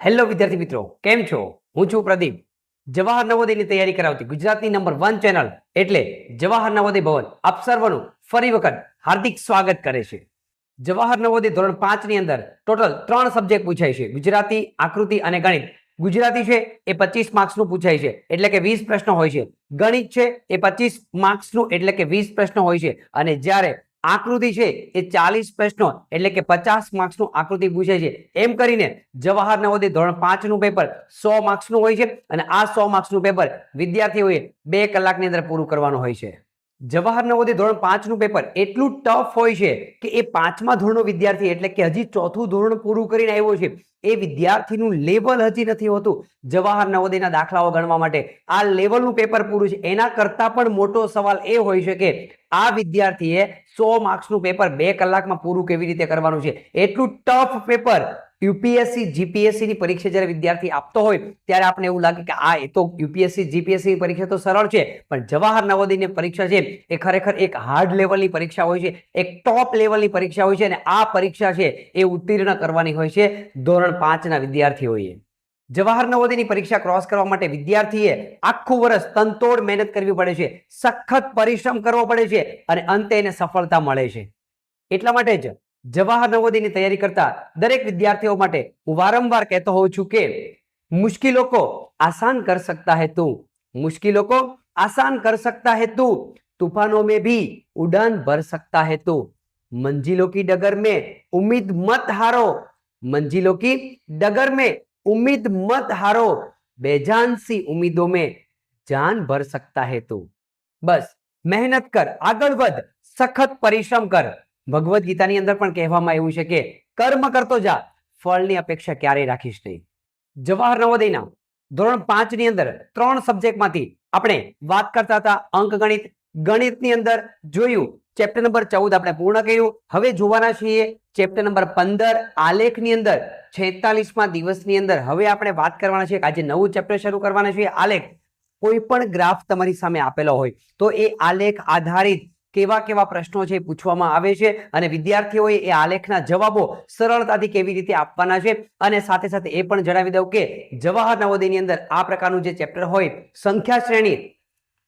Hello વિદ્યાર્થી મિત્રો, કેમ છો? હું છું પ્રદીપ. જવાહર નવોદયની તૈયારી કરાવતી ગુજરાતની નંબર 1 ચેનલ એટલે જવાહર નવોદય ભવન આપ સર્વનું ફરી વખત હાર્દિક સ્વાગત કરે છે. જવાહર નવોદય ધોરણ 5 ની અંદર ટોટલ 3 સબ્જેક્ટ પૂછાય છે: ગુજરાતી, આકૃતિ અને ગણિત. ગુજરાતી છે એ 25 માર્ક્સનું પૂછાય છે, એટલે કે 20 પ્રશ્નો હોય છે. ગણિત છે એ 25 માર્ક્સનું એટલે કે 20 પ્રશ્નો હોય છે. અને જ્યારે આકૃતિ છે એ 40 પ્રશ્નો એટલે કે 50 માર્ક્સનું આકૃતિ પૂછાય છે. એમ કરીને જવાહર નવોદય ધોરણ 5 નું પેપર 100 માર્ક્સનું હોય છે અને આ 100 માર્ક્સનું પેપર વિદ્યાર્થીઓએ 2 કલાકની અંદર પૂરું કરવાનું હોય છે. જવાહર નવોદય ધોરણ 5 નું પેપર એટલું ટફ હોય છે કે એ 5મા ધોરણનો વિદ્યાર્થી એટલે કે હજી 4થું ધોરણ પૂરું કરીને આવ્યો છે એ વિદ્યાર્થીનું લેવલ હજી નથી હોતું જવાહર નવોદયના દાખલાઓ ગણવા માટે. આ લેવલનું પેપર પૂરું છે. એના કરતા પણ મોટો સવાલ એ હોય છે કે આ વિદ્યાર્થીએ 100 માર્ક્સનું પેપર 2 કલાકમાં પૂરું કેવી રીતે કરવાનું છે. એટલું ટફ પેપર યુપીએસસી જીપીએસસી ની પરીક્ષા જ્યારે વિદ્યાર્થી આપતો હોય ત્યારે આપણે એવું લાગે કે આ એ તો યુપીએસસી જીપીએસસી ની પરીક્ષા તો સરળ છે, પણ જવાહર નવોદયની પરીક્ષા છે એ ખરેખર એક હાર્ડ લેવલની પરીક્ષા હોય છે, એક ટોપ લેવલની પરીક્ષા હોય છે. અને આ પરીક્ષા છે એ ઉત્તીર્ણ કરવાની હોય છે ધોરણ 5 ના વિદ્યાર્થીઓએ. જવાહર નવોદયની પરીક્ષા ક્રોસ કરવા માટે વિદ્યાર્થીએ આખું વર્ષ તનતોડ મહેનત કરવી પડે છે, સખત પરિશ્રમ કરવો પડે છે અને અંતે એને સફળતા મળે છે. એટલા માટે જ જવાહર નવોદયની તૈયારી કરતા દરેક વિદ્યાર્થીઓ માટે હું વારંવાર કહેતો હોઉં છું કે મુશ્किलों को आसान कर सकता है तू, मुश्किलों को आसान कर सकता है तू, तूफानों में भी उड़ान भर सकता है तू, मंजिलों की डगर में उम्मीद मत हारो, मंजिलों की डगर में उम्मीद मत हारो, बेजान सी उम्मीदों में जान भर सकता है तू. बस મહેનત કર, આગળ વધ, સખત પરિશ્રમ કર. ભગવદ્ ગીતાની અંદર પણ કહેવામાં આવ્યું છે કે કર્મ કરતો જા, ફળની અપેક્ષા ક્યારેય રાખીશ નહીં. જવાહર નવોદયના ધોરણ 5 ની અંદર 3 સબ્જેક્ટમાંથી આપણે વાત કરતા હતા અંકગણિત. ગણિતની અંદર જોયું ચેપ્ટર નંબર 14 આપણે પૂર્ણ કર્યું. હવે જોવાના છીએ ચેપ્ટર નંબર 15 આલેખની અંદર 46મા દિવસની અંદર હવે આપણે વાત કરવાના છીએ આજે નવું ચેપ્ટર શરૂ કરવાના છીએ આલેખ. કોઈ પણ ગ્રાફ તમારી સામે આપેલો હોય તો એ આલેખ આધારિત કેવા કેવા પ્રશ્નો છે પૂછવામાં આવે છે અને વિદ્યાર્થીઓએ એ આલેખના જવાબો સરળતાથી કેવી રીતે આપવાના છે. અને સાથે સાથે એ પણ જણાવી દઉં કે જવાહર નવોદયની અંદર આ પ્રકારનું જે ચેપ્ટર હોય સંખ્યા શ્રેણી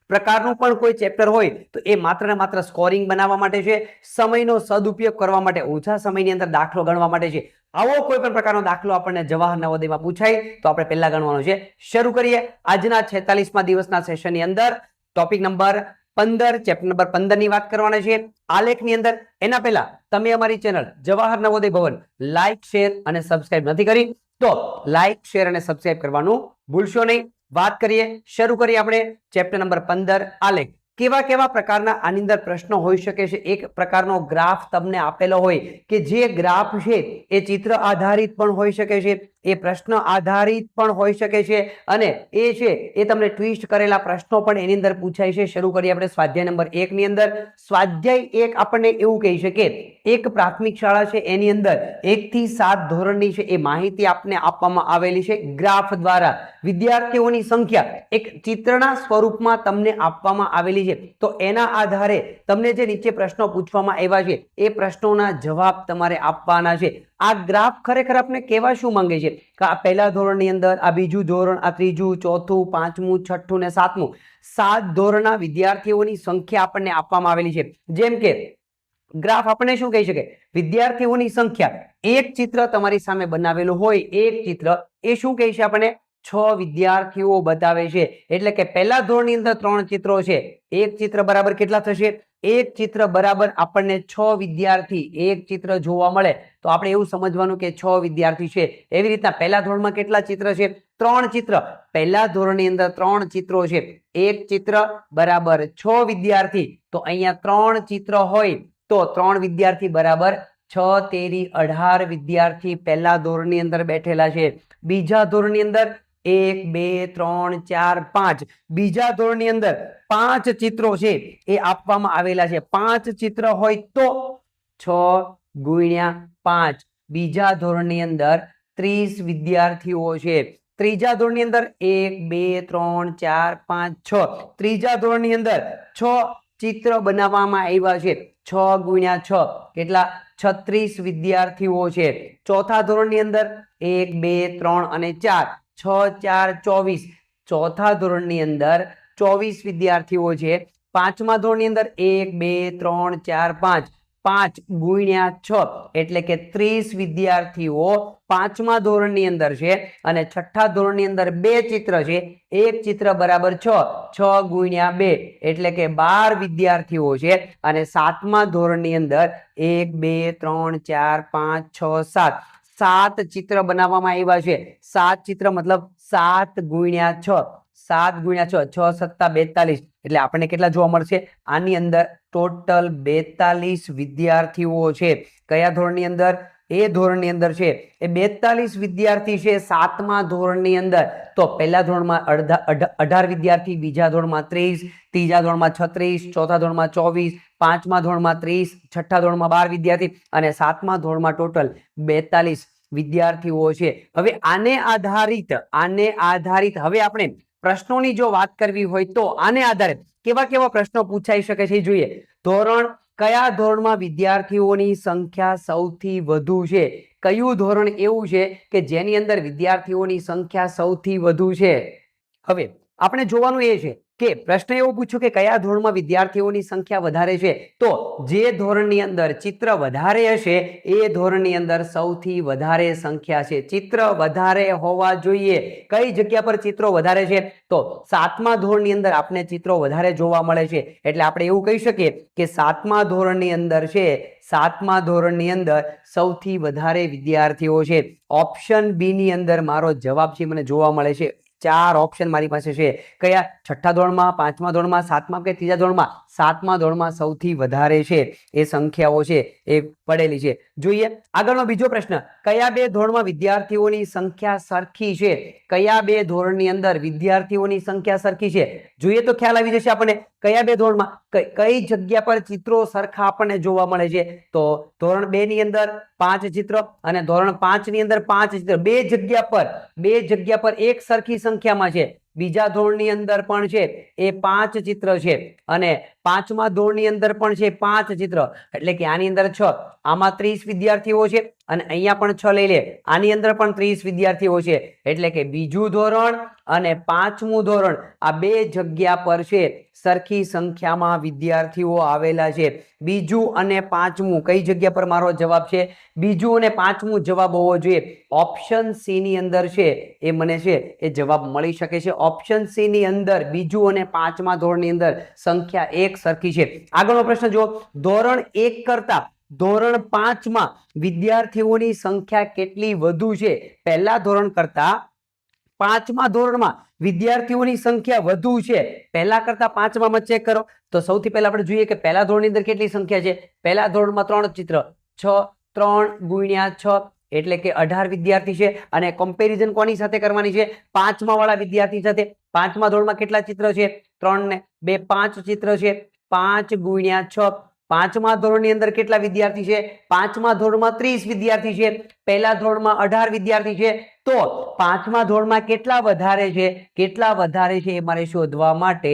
પ્રકારનું પણ કોઈ ચેપ્ટર હોય તો એ માત્ર ને માત્ર સ્કોરિંગ બનાવવા માટે છે, સમયનો સદુપયોગ કરવા માટે, ઓછા સમયની અંદર દાખલો ગણવા માટે છે. આવો કોઈ પણ પ્રકારનો દાખલો આપણને જવાહર નવોદયમાં પૂછાય તો આપણે પહેલા ગણવાનો છે. શરૂ કરીએ આજના 46મા દિવસના સેશનની અંદર. ટોપિક નંબર 15 ચેપ્ટર નંબર 15 ની વાત કરવાના છે આલેખની અંદર. એના પહેલા તમે અમારી ચેનલ જવાહર નવોદય ભવન લાઈક, શેર અને સબસ્ક્રાઇબ નથી કરી તો લાઈક, શેર અને સબસ્ક્રાઇબ કરવાનું ભૂલશો નહીં. વાત કરીએ, શરૂ કરીએ આપણે ચેપ્ટર નંબર 15 આલેખ. કેવા કેવા પ્રકારના આની અંદર પ્રશ્નો હોઈ શકે છે. એક પ્રકારનો ગ્રાફ તમને આપેલો હોય કે જે ગ્રાફ છે એ ચિત્ર આધારિત પણ હોઈ શકે છે, એ પ્રશ્ન આધારિત પણ હોઈ શકે છે અને એ છે એ તમને ટ્વિસ્ટ કરેલા પ્રશ્નો પણ એની અંદર પૂછાય છે. શરૂ કરીએ આપણે સ્વાધ્યાય નંબર 1 ની અંદર. સ્વાધ્યાય 1 આપણને એવું કહી છે કે એક પ્રાથમિક શાળા છે એની અંદર 1 થી 7 ધોરણની છે એ માહિતી આપને આપવામાં આવેલી છે ગ્રાફ દ્વારા. વિદ્યાર્થીઓની સંખ્યા એક ચિત્રના સ્વરૂપમાં તમને આપવામાં આવેલી છે. તો એના આધારે તમને જે નીચે પ્રશ્નો પૂછવામાં આવ્યા છે એ પ્રશ્નોના જવાબ તમારે આપવાના છે. આ ગ્રાફ ખરેખર આપણે કેવા શું માંગે છે કે આ પહેલા ધોરણની અંદર, આ બીજું ધોરણ, આ ત્રીજું, ચોથું, પાંચમું, છઠ્ઠું ને સાતમું, 7 ધોરણના વિદ્યાર્થીઓની સંખ્યા આપણને આપવામાં આવેલી છે. જેમ કે ગ્રાફ આપણે શું કહી શકે, વિદ્યાર્થીઓની સંખ્યા, એક ચિત્ર તમારી સામે બનાવેલું હોય, એક ચિત્ર એ શું કહે છે આપણને 6 વિદ્યાર્થીઓ બતાવે છે. એટલે કે પહેલા ધોરણની અંદર 3 ચિત્રો છે, એક ચિત્ર બરાબર કેટલા થશે? એક ચિત્ર બરાબર આપણને 6 વિદ્યાર્થી એક ચિત્ર જોવા મળે તો આપણે એવું સમજવાનું કે 6 વિદ્યાર્થી છે. એવી રીતના પહેલા ધોરણમાં કેટલા ચિત્ર છે? 3 ચિત્ર. પહેલા ધોરણની અંદર 3 ચિત્રો છે, એક ચિત્ર બરાબર 6 વિદ્યાર્થી. તો અહીંયા 3 ચિત્ર હોય તો 3 વિદ્યાર્થી બરાબર 6 તેરી 18 વિદ્યાર્થી પહેલા ધોરણની અંદર બેઠેલા છે. બીજા ધોરણની અંદર 1 2 3 4 5 બીજા ધોરણની અંદર 5 ચિત્રો છે એ આપવામાં આવેલા છે. 5 ચિત્ર હોય તો 6 ગુણ્યા 5. બીજા ધોરણની અંદર 30 વિદ્યાર્થીઓ છે. ત્રીજા ધોરણની અંદર 1 2 3 4 5 6 ત્રીજા ધોરણની અંદર 6 ચિત્ર બનાવવામાં આવ્યા છે. 6 ગુણ્યા 6 કેટલા? 36 વિદ્યાર્થીઓ છે. ચોથા ધોરણની અંદર 1 2 3 અને 4 6 4 24 ચોથા ધોરણની અંદર 24 વિદ્યાર્થીઓ છે. પાંચમા ધોરણની અંદર 1 2 3 4 5 5 ગુણ્યા 6 એટલે કે 30 વિદ્યાર્થીઓ પાંચમા ધોરણની અંદર છે. અને છઠ્ઠા ધોરણની અંદર બે ચિત્ર છે. એક ચિત્ર બરાબર 6 ગુણ્યા 2 એટલે કે 12 વિદ્યાર્થીઓ છે. અને સાતમા ધોરણની અંદર 1 2 3 4 5 6 7 7 ચિત્ર બનાવવામાં આવ્યા છે. 7 ચિત્ર મતલબ 7 ગુણ્યા 6 7 ગુણ્યા 6 6 સત્તા 42 એટલે આપણને કેટલા જોવા મળશે? આની અંદર ટોટલ 42 વિદ્યાર્થીઓ છે. કયા ધોરણની અંદર? એ ધોરણની અંદર છે. એ 42 વિદ્યાર્થી છે સાતમા ધોરણની અંદર. તો પહેલા ધોરણમાં 18 વિદ્યાર્થી, બીજા ધોરણમાં 30, ત્રીજા ધોરણમાં 36, ચોથા ધોરણમાં 24, પાંચમા ધોરણમાં 30, છઠ્ઠા ધોરણમાં 12 વિદ્યાર્થી અને સાતમા ધોરણમાં ટોટલ 42 વિદ્યાર્થીઓ છે. હવે આને આધારિત હવે આપણે પ્રશ્નોની જો વાત કરવી હોય તો આને આધારે કેવા કેવા પ્રશ્નો પૂછાઈ શકે છે જોઈએ. કયા ધોરણમાં વિદ્યાર્થીઓની સંખ્યા સૌથી વધુ છે? કયું ધોરણ એવું છે કે જેની અંદર વિદ્યાર્થીઓની સંખ્યા સૌથી વધુ છે? હવે આપણે જોવાનું એ છે કે પ્રશ્ન એવો પૂછ્યો કે કયા ધોરણમાં વિદ્યાર્થીઓની સંખ્યા વધારે છે? તો જે ધોરણની અંદર ચિત્ર વધારે હશે એ ધોરણની અંદર સૌથી વધારે સંખ્યા છે. ચિત્ર વધારે હોવા જોઈએ. કઈ જગ્યા પર ચિત્રો વધારે છે? તો સાતમા ધોરણની અંદર આપણે ચિત્રો વધારે જોવા મળે છે. એટલે આપણે એવું કહી શકીએ કે સાતમા ધોરણની અંદર છે, સાતમા ધોરણની અંદર સૌથી વધારે વિદ્યાર્થીઓ છે. ઓપ્શન બી ની અંદર મારો જવાબ છે મને જોવા મળે છે. 4 ઓપ્શન મારી પાસે છે. કયા? છઠ્ઠા ધોરણમાં, પાંચમા ધોરણમાં, સાતમા કે ત્રીજા ધોરણમાં? સાતમા ધોરણમાં સૌથી વધારે છે એ સંખ્યાઓ છે એ પડેલી છે. જોઈએ આગળનો બીજો પ્રશ્ન. કયા બે ધોરણમાં વિદ્યાર્થીઓની સંખ્યા સરખી છે? કયા બે ધોરણની અંદર વિદ્યાર્થીઓની સંખ્યા સરખી છે? જોઈએ તો ખ્યાલ આવી જશે આપણને. કયા બે ધોરણમાં કઈ જગ્યા પર ચિત્રો સરખા આપણને જોવા મળે છે? તો ધોરણ 2 ની અંદર 5 ચિત્ર અને ધોરણ 5 ની અંદર 5 ચિત્ર. બે જગ્યા પર એક સરખી સંખ્યામાં છે. બીજા ધોરણની અંદર પણ છે એ 5 ચિત્ર છે અને પાંચમા ધોરણની અંદર પણ છે 5 ચિત્ર. એટલે કે આની અંદર 6, આમાં 30 વિદ્યાર્થીઓ છે અને અહીંયા પણ 6 લઈ લે. આની અંદર પણ 30 વિદ્યાર્થીઓ છે. એટલે કે બીજું ધોરણ અને પાંચમું ધોરણ આ બે જગ્યા પર છે સરખી સંખ્યામાં વિદ્યાર્થીઓ આવેલા છે. બીજું અને પાંચમું કઈ જગ્યા પર? મારો જવાબ છે બીજું અને પાંચમું જવાબ હોવો જોઈએ. ઓપ્શન સી ની અંદર છે એ મને છે એ જવાબ મળી શકે છે. ઓપ્શન સી ની અંદર બીજું અને પાંચમા ધોરણની અંદર સંખ્યા એક સરખી છે. આગળનો પ્રશ્ન જો. ધોરણ 1 કરતા ધોરણ 5 માં વિદ્યાર્થીઓની સંખ્યા કેટલી વધુ છે? પહેલા ધોરણ કરતા પાંચમા ધોરણમાં વિદ્યાર્થીઓની સંખ્યા વધુ છે. પહેલા કરતા પાંચમામાં ચેક કરો તો સૌથી પહેલા આપણે જોઈએ કે પહેલા ધોરણની અંદર કેટલી સંખ્યા છે. પહેલા ધોરણમાં 3 ચિત્ર, 3 ગુણ્યા 6 એટલે કે 18 વિદ્યાર્થી છે. અને કમ્પેરિઝન કોની સાથે કરવાની છે? પાંચમા વાળા વિદ્યાર્થી સાથે. પાંચમા ધોરણમાં કેટલા ચિત્ર છે? 3 ને 2 5 ચિત્ર છે. 5 ગુણ્યા 6 પાંચમા ધોરણની અંદર કેટલા વિદ્યાર્થી છે? પાંચમા ધોરણમાં 30 વિદ્યાર્થી છે. પહેલા ધોરણમાં 18 વિદ્યાર્થી છે. તો પાંચમા ધોરણમાં કેટલા વધારે છે એ મારે શોધવા માટે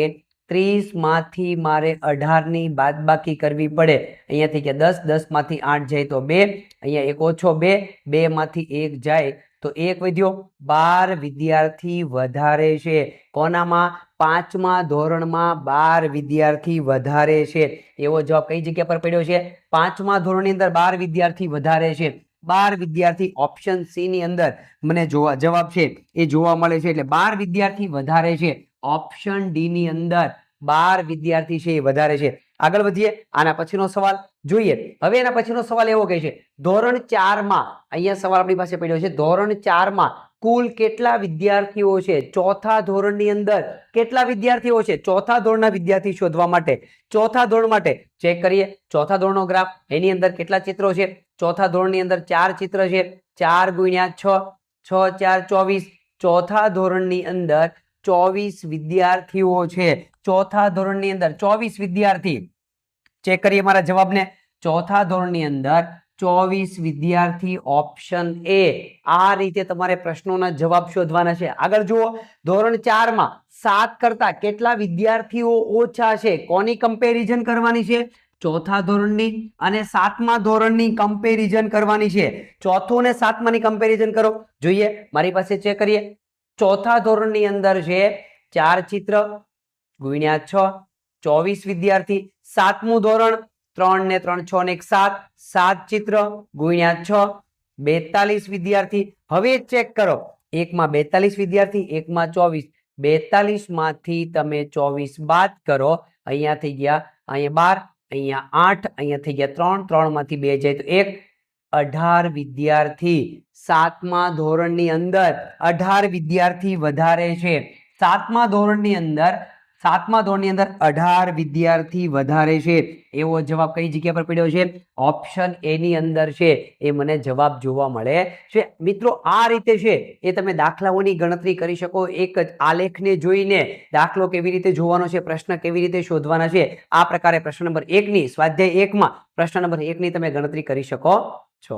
30 માંથી મારે 18 ની બાદબાકી કરવી પડે. અહીંયાથી કે 10 માંથી 8 જાય તો 2, અહીંયા એક ઓછો 2 માંથી 1 જાય તો 1 વધ્યો. 12 વિદ્યાર્થી વધારે છે. કોનામાં? પાંચમા ધોરણમાં 12 વિદ્યાર્થી વધારે છે. એવો જવાબ કઈ જગ્યા પર પડ્યો છે? પાંચમા ધોરણની અંદર 12 વિદ્યાર્થી વધારે છે. 12 વિદ્યાર્થી ઓપ્શન સી ની અંદર મને જવાબ છે એ જોવા મળે છે. એટલે 12 વિદ્યાર્થી વધારે છે. ઓપ્શન ડી ની અંદર 12 વિદ્યાર્થી છે એ વધારે છે. આગળ વધીએ. આના પછીનો સવાલ જોઈએ. હવે એના પછીનો સવાલ એવો કહે છે ધોરણ 4 માં, અહીંયા સવાલ આપણી પાસે પડ્યો છે, ધોરણ 4 માં કુલ કેટલા વિદ્યાર્થીઓ છે? ચોથા ધોરણની અંદર કેટલા વિદ્યાર્થીઓ છે? ચોથા ધોરણના વિદ્યાર્થી શોધવા માટે ચોથા ધોરણ માટે ચેક કરીએ. ચોથા ધોરણનો ગ્રાફ, એની અંદર કેટલા ચિત્રો છે? ચોથા ધોરણની અંદર 4 ચિત્ર છે. 4 ગુણ્યા 6, 6 4 24. ચોથા ધોરણની અંદર 24 વિદ્યાર્થીઓ છે. ચોથા ધોરણની અંદર 24 વિદ્યાર્થી. ચેક કરીએ મારા જવાબને. ચોથા ધોરણની અંદર 24 વિદ્યાર્થી ઓપ્શન એ. આ રીતે તમારે પ્રશ્નોના જવાબ શોધવાના છે. આગળ જુઓ. ધોરણ 4 માં 7 કરતા કેટલા વિદ્યાર્થીઓ ઓછા છે? કોની કમ્પેરિઝન કરવાની છે? ચોથા ધોરણની અને સાતમા ધોરણની કમ્પેરિઝન કરવાની છે. ચોથું અને સાતમાની કમ્પેરિઝન કરો. જોઈએ મારી પાસે ચેક કરીએ. ચોથા ધોરણની અંદર છે 4 ચિત્ર ગુણ્યા 6 24 વિદ્યાર્થી. સાતમું ધોરણ 3 ને 3 6 ને 1 7 7 ચિત્ર ગુણ્યા 6 42 વિદ્યાર્થી. હવે ચેક કરો, એકમાં 42 વિદ્યાર્થી, એકમાં 24. 42 માંથી તમે 24 બાદ કરો, અહીંયા થઈ ગયા, અહીંયા 12, અહીંયા 8, અહીંયા થઈ ગયા 3, 3 માંથી 2 જાય તો 1. 18 વિદ્યાર્થી સાતમા ધોરણની અંદર 18 વિદ્યાર્થી વધારે છે. સાતમા ધોરણની અંદર 18 વિદ્યાર્થી વધારે છે. એવો જવાબ કઈ જગ્યા પર પડ્યો છે? ઓપ્શન એ ની અંદર છે. એ મને જવાબ જોવા મળે છે. મિત્રો આ રીતે છે એ તમે દાખલાઓની ગણતરી કરી શકો. એક જ આલેખને જોઈને દાખલો કેવી રીતે જોવાનો છે, પ્રશ્ન કેવી રીતે શોધવાના છે, આ પ્રકારે પ્રશ્ન નંબર 1 ની સ્વાધ્યાય 1 માં પ્રશ્ન નંબર 1 ની તમે ગણતરી કરી શકો છો.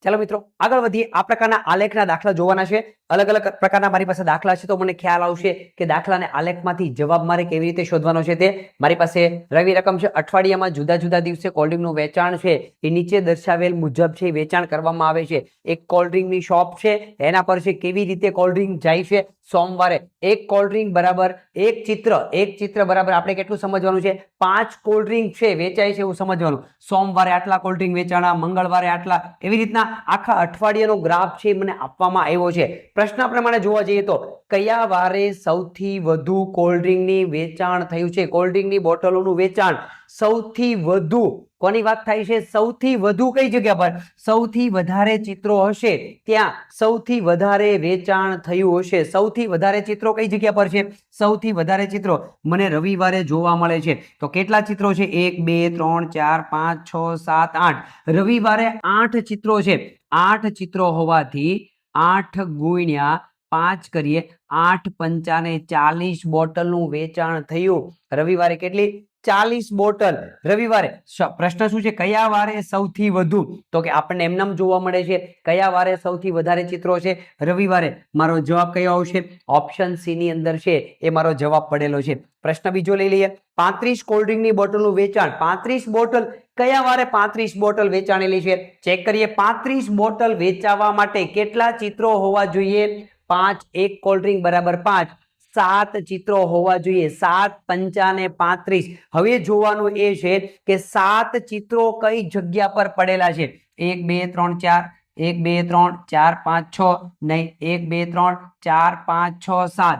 ચાલો મિત્રો આગળ વધીએ. આ પ્રકારના આલેખના દાખલા જોવાના છે. અલગ અલગ પ્રકારના મારી પાસે દાખલા છે તો મને ખ્યાલ આવશે કે દાખલાને આલેખમાંથી જવાબ મારે કેવી રીતે શોધવાનો છે. તે મારી પાસે રવિ રકમ છે. અઠવાડિયામાં જુદા જુદા દિવસે કોલ્ડ્રિંકનું વેચાણ છે એ નીચે દર્શાવેલ મુજબ છે વેચાણ કરવામાં આવે છે. એક કોલ્ડ્રિંકની શોપ છે, એના પર છે કેવી રીતે કોલ્ડ્રિંક જાય છે. સોમવારે એક કોલ્ડ્રિંક બરાબર એક ચિત્ર બરાબર આપણે કેટલું સમજવાનું છે? 5 કોલ્ડ્રિંક છે વેચાય છે એવું સમજવાનું. સોમવારે આટલા કોલ્ડ્રિંક વેચાણા, મંગળવારે આટલા, એવી રીતના આખા અઠવાડિયાનો ગ્રાફ છે મને આપવામાં આવ્યો છે. પ્રશ્ન પ્રમાણે જોવા જઈએ તો કયા વારે સૌથી વધુ કોલ્ડ્રિંકની વેચાણ થયું છે? કોલ્ડ્રિંકની બોટલોનું વેચાણ સૌથી વધુ કોની વાત થાય છે? સૌથી વધુ કઈ જગ્યા પર? સૌથી વધારે ચિત્રો હશે ત્યાં સૌથી વધારે વેચાણ થયું હશે. સૌથી વધારે ચિત્રો કઈ જગ્યા પર છે? સૌથી વધારે ચિત્રો મને રવિવારે જોવા મળે છે. તો કેટલા ચિત્રો છે? 1 2 3 4 5 6 7 8. રવિવારે 8 ચિત્રો છે. 8 ચિત્રો હોવાથી 8 ગુણ્યા 5 કરીએ, 8 પંચાને 40 બોટલનું વેચાણ થયું. રવિવારે કેટલી? 40 બોટલ રવિવારે. પ્રશ્ન શું છે? કયા વારે સૌથી વધુ? તો કે આપણને એમનામ જોવા મળે છે કયા વારે સૌથી વધારે ચિત્રો છે? રવિવારે. મારો જવાબ કયો આવશે? ઓપ્શન સી ની અંદર છે એ મારો જવાબ પડેલો છે. પ્રશ્ન બીજો લઈ લઈએ. 35 કોલ્ડ્રિંકની બોટલનું વેચાણ. 35 બોટલ કયા વારે 35 બોટલ વેચાણેલી છે? ચેક કરીએ. 35 બોટલ વેચાવા માટે કેટલા ચિત્રો હોવા જોઈએ? 5. એક કોલ્ડ્રિંક બરાબર 5. 7 ચિત્રો હોવા જોઈએ. 7 પંચાને 35. હવે જોવાનું એ છે કે 7 ચિત્રો કઈ જગ્યા પર પડેલા છે? 1 2 3 4, 1 2 3 4 5 6 નહીં, 1 2 3 4 5 6 7.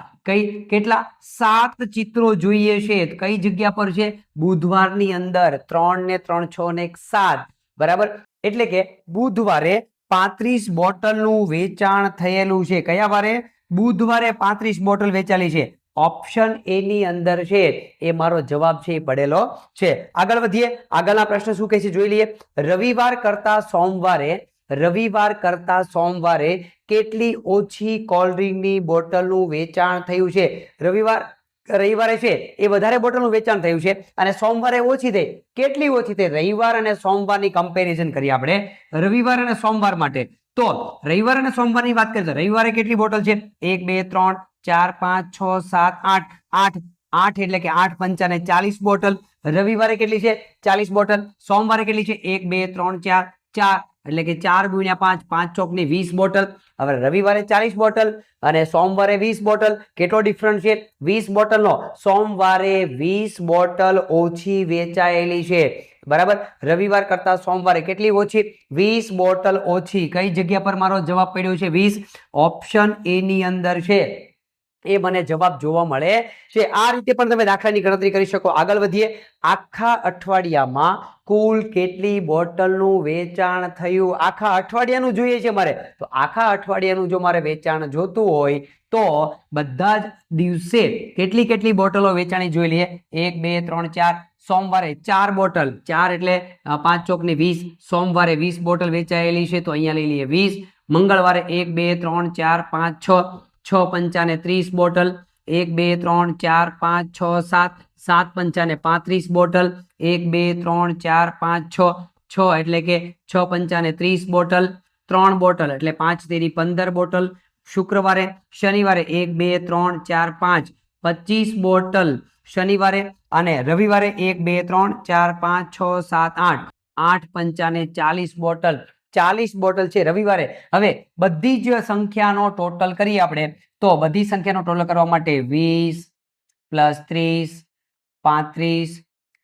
કેટલા? 7 ચિત્રો જોઈએ છે. કઈ જગ્યા પર છે? બુધવારની અંદર. 3 ને 3 6 ને 1 7 બરાબર. એટલે કે બુધવારે 35 બોટલનું વેચાણ થયેલું છે. કયા વારે? બુધવારે 35 બોટલ વેચાલી છે. ઓપ્શન એ ની અંદર છે એ મારો જવાબ છે એ પડેલો છે. આગળ વધીએ. આગળના પ્રશ્ન શું કહે છે જોઈ લઈએ. રવિવાર કરતા સોમવારે કેટલી ઓછી કોલ્ડ્રિંકની બોટલનું વેચાણ થયું છે? રવિવારે છે એ વધારે બોટલનું વેચાણ થયું છે અને સોમવારે ઓછી થઈ. કેટલી ઓછી થઈ? રવિવાર અને સોમવારની કમ્પેરિઝન કરીએ આપણે રવિવાર અને સોમવાર માટે. તો રવિવાર અને સોમવારની વાત કરીએ તો રવિવારે કેટલી બોટલ છે? 1 2 3 4 5 6 7 8. 8 એટલે કે 8 પંચાને 40 બોટલ. રવિવારે કેટલી છે? 40 બોટલ. સોમવારે કેટલી છે? 1 2 3 4 4 એટલે કે 4 ગુણ્યા 5, 5 ચોક ની 20 બોટલ. હવે રવિવારે 40 બોટલ અને સોમવારે 20 બોટલ. કેટલો ડિફરન્સ છે? 20 બોટલનો. સોમવારે 20 બોટલ ઓછી વેચાયેલી છે. બરાબર. રવિવાર કરતા સોમવારે કેટલી ઓછી? 20 બોટલ ઓછી. કઈ જગ્યા પર મારો જવાબ પડ્યો છે? 20. ઓપ્શન એ ની અંદર છે એ મને જવાબ જોવા મળે છે. આ રીતે પણ તમે દાખલાની ગણતરી કરી શકો. આગળ વધીએ. આખા અઠવાડિયામાં કુલ કેટલી બોટલનું વેચાણ થયું? આખા અઠવાડિયાનું જોઈએ છે મારે. તો આખા અઠવાડિયાનું જો મારે વેચાણ જોતું હોય તો બધા જ દિવસે કેટલી બોટલો વેચાણી જોઈ લઈએ. 1 2 3 4. સોમવારે 4 બોટલ. 4 એટલે 5 ચોક ની 20. સોમવારે 20 બોટલ વેચાયેલી છે તો અહીંયા લઈ લઈએ 20. મંગળવારે 1 2 3 4 5 6. 6 પંચાને 30 બોટલ. 1 2 3 4 5 6 7. 7 પંચાને 35 બોટલ. 1 2 3 4 5 6. 6 એટલે કે 6 પંચાને 30 બોટલ. 3 બોટલ એટલે 5 તેરી 15 બોટલ. શનિવારે 1 2 3 4 5 25 બોટલ શનિવારે. અને રવિવારે 1 2 3 4 5 6 7 8 8 પંચાને 40 બોટલ 40 બોટલ છે રવિવારે. હવે બધી જ સંખ્યાનો ટોટલ કરીએ આપણે તો બધી સંખ્યાનો ટોટલ કરવા માટે 20 + 30 35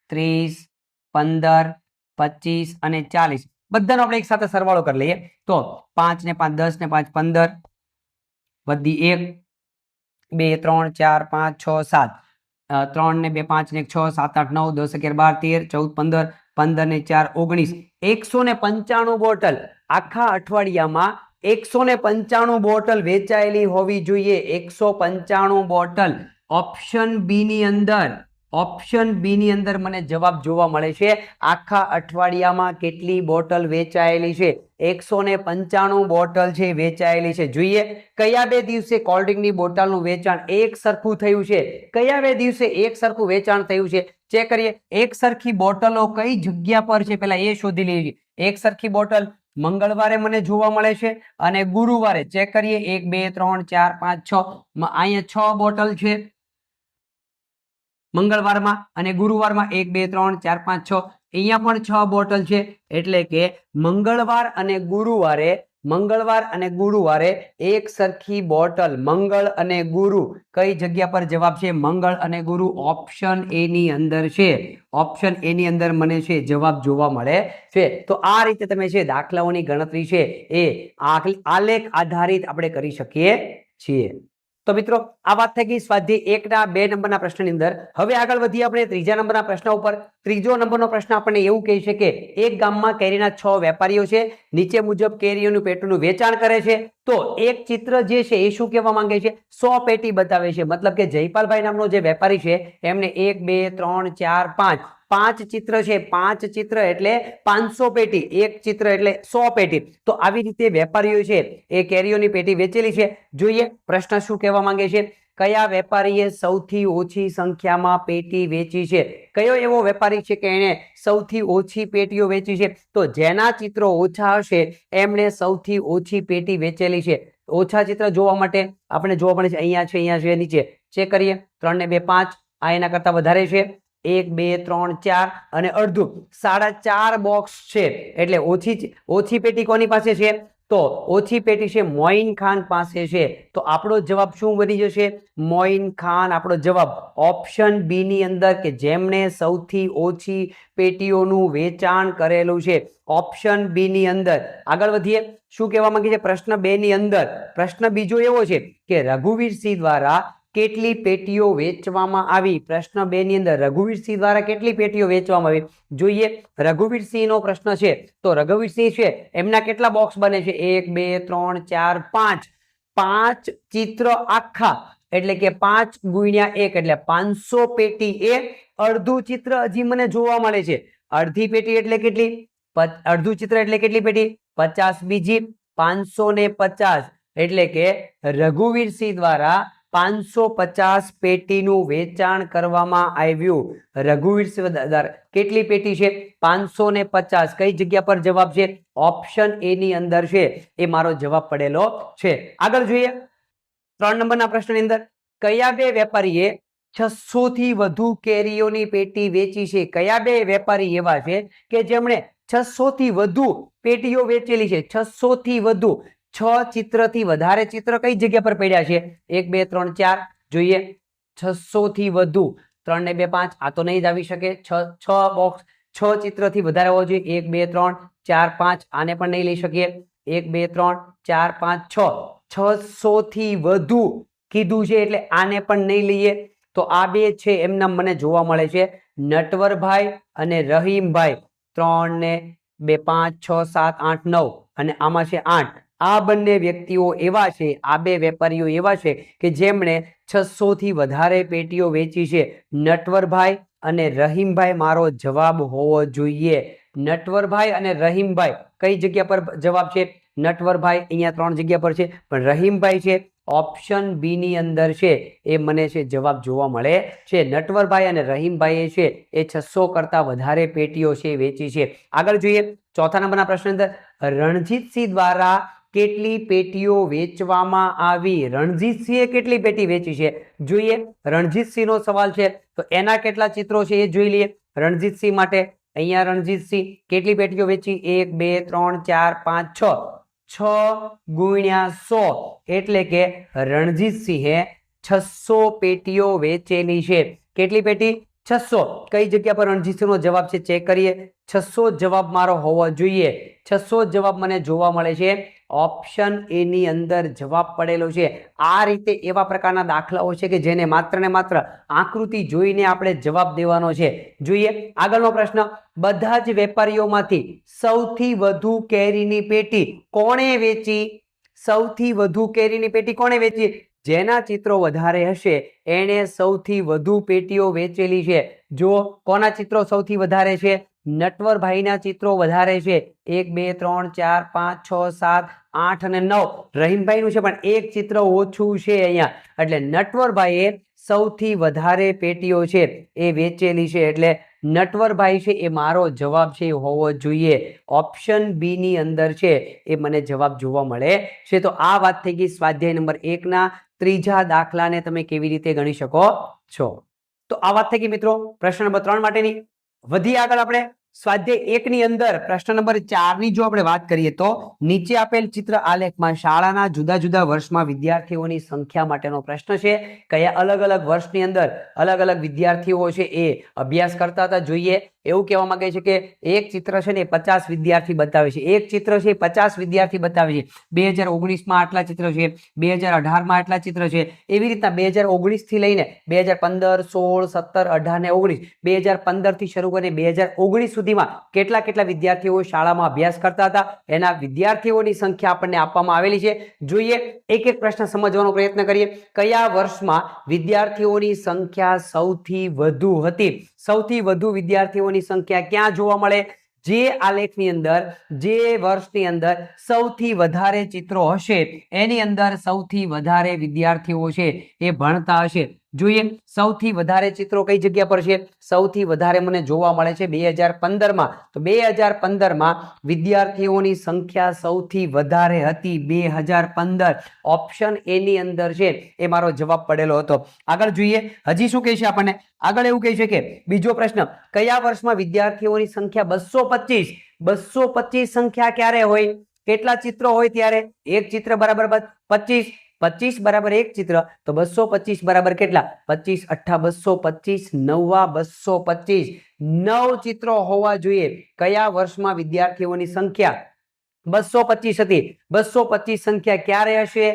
30 15 25 અને 40 બધાનો આપણે એક સાથે સરવાળો કરી લઈએ તો 5 ને 5 10 ને 5 15 વધી 1 2 3 4 5 6 7 3 ને 2 5 ને 6 7 8 9 10 11 12 13 14 15 ને 4 19 195 બોટલ આખા અઠવાડિયામાં 195 બોટલ વેચાયેલી હોવી જોઈએ. 195 બોટલ. ઓપ્શન બી ની અંદર મને જવાબ જોવા મળે છે. આખા અઠવાડિયામાં કેટલી બોટલ વેચાયેલી છે? 195 બોટલ છે વેચાયેલી છે. જોઈએ કયા બે દિવસે કોલ્ડ્રિંકની બોટલનું વેચાણ એક સરખું થયું છે? કયા બે દિવસે એક સરખું વેચાણ થયું છે? ચેક કરીએ. એક સરખી બોટલો કઈ જગ્યા પર છે પેલા એ શોધી લઈએ. એક સરખી બોટલ મંગળવારે મને જોવા મળે છે અને ગુરુવારે. ચેક કરીએ 1 2 3 4 5 6 અહીંયા 6 બોટલ છે મંગળવારમાં અને ગુરુવારમાં 1 2 3 4 5 6 અહીંયા પણ 6 બોટલ છે. એટલે કે મંગળવાર અને ગુરુવારે એક સરખી બોટલ. મંગળ અને ગુરુ કઈ જગ્યા પર જવાબ છે? મંગળ અને ગુરુ ઓપ્શન એ ની અંદર છે. ઓપ્શન એ ની અંદર મને છે જવાબ જોવા મળે છે. તો આ રીતે તમે છે દાખલાઓની ગણતરી છે એ આલેખ આધારિત આપણે કરી શકીએ છીએ. તો મિત્રો આ વાત થઈ ગઈ સ્વાધ્યાય 1 ના 2 નંબરના પ્રશ્નની અંદર. હવે આગળ વધીએ આપણે ત્રીજા નંબરના પ્રશ્ન ઉપર. ત્રીજો નંબરનો પ્રશ્ન આપણને એવું કહે છે કે એક ગામમાં કેરીના 6 વેપારીઓ છે. નીચે મુજબ કેરીઓનું પેટીનું વેચાણ કરે છે. તો એક ચિત્ર જે છે એ શું કહેવા માંગે છે? 100 પેટી બતાવે છે. મતલબ કે જયપાલભાઈ નામનો જે વેપારી છે એમને 1 2 3 4 5 5 ચિત્ર છે. 5 ચિત્ર એટલે 500 પેટી. એક ચિત્ર એટલે 100 પેટી. તો આવી રીતે વેપારીઓ છે એ કેરીઓની પેટી વેચેલી છે. જોઈએ પ્રશ્ન શું કહેવા માંગે છે? કયા વેપારીએ સૌથી ઓછી સંખ્યામાં પેટી વેચી છે? કયો એવો વેપારી છે કે એને સૌથી ઓછી પેટીઓ વેચી છે? તો જેના ચિત્રો ઓછા હશે એમણે સૌથી ઓછી પેટી વેચેલી છે. ઓછા ચિત્ર જોવા માટે આપણે જોવા મળે છે અહીંયા છે નીચે. ચેક કરીએ 3 ને 2 5 આ એના કરતા વધારે છે. 1 2 3 4 અને અડધું 4.5 બોક્સ છે. એટલે ઓછી પેટી કોની પાસે છે? તો ઓછી પેટી છે મોઈન ખાન પાસે છે. તો આપણો જવાબ શું બની જશે? મોઈન ખાન આપણો જવાબ. ઓપ્શન બી ની અંદર કે જેમણે સૌથી ઓછી પેટીઓનું વેચાણ કરેલું છે. ઓપ્શન બી ની અંદર. આગળ વધીએ. શું કહેવા માંગે છે પ્રશ્ન 2 ની અંદર? પ્રશ્ન બીજો એવો છે કે રઘુવીરસિંહ દ્વારા કેટલી પેટીઓ વેચવામાં આવી? પ્રશ્ન 2 ની અંદર રઘુવીરસિંહ દ્વારા કેટલી પેટીઓ વેચવામાં આવી? જોઈએ રઘુવીરસિંહ નો પ્રશ્ન છે તો રઘુવીરસિંહ છે એમના કેટલા બોક્સ બને છે? 1 2 3 4 5 5 ચિત્ર આખા એટલે કે 5 ગુણ્યા 1 એટલે 500 પેટી એ અડધું ચિત્ર હજી મને જોવા મળે છે. અડધી પેટી એટલે કેટલી? અડધું ચિત્ર એટલે કેટલી પેટી? 50 બીજી 550 એટલે કે રઘુવીરસિંહ દ્વારા 550 પેટીનું વેચાણ કરવામાં આવ્યું. રઘુવીરસિંહ દ્વારા કેટલી પેટી છે? 550. કઈ જગ્યા પર જવાબ છે? ઓપ્શન એ ની અંદર છે એ મારો જવાબ પડેલો છે. આગળ જોઈએ 3 નંબરના પ્રશ્નની અંદર કયા બે વેપારીએ 600 થી વધુ કેરીઓની પેટી વેચી છે? કયા બે વેપારી એવા છે કે જેમણે 600 થી વધુ પેટીઓ વેચેલી છે? 600 થી વધુ. 6 ચિત્રથી વધારે ચિત્ર કઈ જગ્યા પર પડ્યા છે? 1 2 3 4 જોઈએ 600 થી વધુ. 3 ને 2 5 આ તો નહીં જ આવી શકે. 6 બોક્સ 6 ચિત્રથી વધારે હોવો જોઈએ. 1 2 3 4 5 આને પણ નહીં લઈ શકીએ. 1 2 3 4 5 6 600 થી વધુ કીધું છે એટલે આને પણ નહીં લઈએ. તો આ બે છે એમના મને જોવા મળે છે નટવરભાઈ અને રહીમભાઈ. 3 ને 2 5 6 7 8 9 અને આમાં છે 8. આ બંને વ્યક્તિઓ એવા છે, આ બે વેપારીઓ એવા છે કે જેમણે 600 થી વધારે પેટીઓ વેચી છે. નટવરભાઈ અને રહીમભાઈ મારો જવાબ હોવો જોઈએ. નટવરભાઈ અને રહીમભાઈ કઈ જગ્યા પર જવાબ છે? નટવરભાઈ અહીંયા 3 જગ્યા પર છે પણ રહીમભાઈ છે ઓપ્શન બી ની અંદર છે એ મને છે જવાબ જોવા મળે છે. નટવરભાઈ અને રહીમભાઈ છે એ 600 કરતા વધારે પેટીઓ છે વેચી છે. આગળ જોઈએ ચોથા નંબરના પ્રશ્ન અંદર રણજીતસિંહ દ્વારા કેટલી પેટીઓ વેચવામાં આવી? રણજીતસિંહે કેટલી પેટી વેચી છે જોઈએ. રણજીતસિંહનો સવાલ છે તો એના કેટલા ચિત્રો છે એ જોઈ લઈએ. રણજીતસિંહ માટે અહીંયા રણજીતસિંહ કેટલી પેટીઓ વેચી? 1 2 3 4 5 6 6 × 100 એટલે કે રણજીતસિંહે 600 પેટીઓ વેચેલી છે. કેટલી પેટી? 600. કઈ જગ્યા પર રણજીતસિંહનો જવાબ છે ચેક કરીએ. 600 જવાબ મારો હોવો જોઈએ. 600 જવાબ મને જોવા મળે છે ઓપ્શન એ ની અંદર જવાબ પડેલો છે. આ રીતે એવા પ્રકારના દાખલાઓ છે કે જેને માત્ર ને માત્ર આકૃતિ જોઈને આપણે જવાબ દેવાનો છે. જોઈએ આગળનો પ્રશ્ન. બધા જ વેપારીઓમાંથી સૌથી વધુ કેરીની પેટી કોણે વેચી? સૌથી વધુ કેરીની પેટી કોણે વેચી? જેના ચિત્રો વધારે હશે એને સૌથી વધુ પેટીઓ વેચેલી છે. જો કોના ચિત્રો સૌથી વધારે છે? નટવરભાઈના ચિત્રો વધારે છે. 1 2 3 4 5 6 7 8 અને 9. રહીમભાઈનું છે પણ એક ચિત્ર ઓછું છે અહીંયા. એટલે નટવરભાઈએ સૌથી વધારે પેટીઓ છે એ વેચેલી છે. એટલે નટવરભાઈ છે એ મારો જવાબ છે એ હોવો જોઈએ. ઓપ્શન બી ની અંદર છે એ મને જવાબ જોવા મળે છે. તો આ વાત થઈ ગઈ સ્વાધ્યાય નંબર 1 ના ત્રીજા દાખલાને તમે કેવી રીતે ગણી શકો છો. તો આ વાત થઈ ગઈ મિત્રો પ્રશ્ન નંબર 3 માટેની. વધી આગળ આપણે સ્વાધ્યાય 1 ની અંદર પ્રશ્ન નંબર 4 ની જો આપણે વાત કરીએ તો નીચે આપેલ ચિત્ર આલેખમાં શાળાના જુદા જુદા વર્ષમાં વિદ્યાર્થીઓની સંખ્યા માટેનો પ્રશ્ન છે. કયા અલગ અલગ વર્ષની અંદર અલગ અલગ વિદ્યાર્થીઓ છે એ અભ્યાસ કરતા હતા. જોઈએ એવું કહેવા માંગે છે કે એક ચિત્ર છે ને 50 વિદ્યાર્થી બતાવે છે. એક ચિત્ર છે 50 વિદ્યાર્થી બતાવે છે. 2019માં આટલા ચિત્ર છે, 2018માં આટલા ચિત્ર છે. એવી રીતના 2019 થી લઈને 2015 16 17 18 ને 19 2015 થી શરૂ કરીને 2019 સુધીમાં કેટલા કેટલા વિદ્યાર્થીઓ શાળામાં અભ્યાસ કરતા હતા એના વિદ્યાર્થીઓની સંખ્યા આપણને આપવામાં આવેલી છે. જોઈએ એક એક પ્રશ્ન સમજવાનો પ્રયત્ન કરીએ. કયા વર્ષમાં વિદ્યાર્થીઓની સંખ્યા સૌથી વધુ હતી? સૌથી વધુ વિદ્યાર્થીઓની સંખ્યા ક્યાં જોવા મળે? જે આલેખની અંદર જે વર્ષની અંદર સૌથી વધારે ચિત્રો હશે એની અંદર સૌથી વધારે વિદ્યાર્થીઓ છે એ ભણતા હશે. જોઈએ સૌથી વધારે ચિત્રો કઈ જગ્યા પર છે? સૌથી વધારે મને જોવા મળે છે 2015માં. તો 2015માં વિદ્યાર્થીઓની સંખ્યા સૌથી વધારે હતી 2015. ઓપ્શન એ ની અંદર છે એ મારો જવાબ પડેલો હતો. આગળ જોઈએ હજી શું કહે છે આપણને. આગળ એવું કહે છે કે બીજો પ્રશ્ન. કયા વર્ષમાં વિદ્યાર્થીઓની સંખ્યા 225? 225 સંખ્યા ક્યારે હોય? કેટલા ચિત્રો હોય ત્યારે? એક ચિત્ર બરાબર 25. 25 બરાબર એક ચિત્ર તો 225 બરાબર કેટલા? 25 8 225 9 225. 9 ચિત્રો હોવા જોઈએ. કયા વર્ષમાં વિદ્યાર્થીઓની સંખ્યા 225 હતી? 225 સંખ્યા ક્યારે હશે?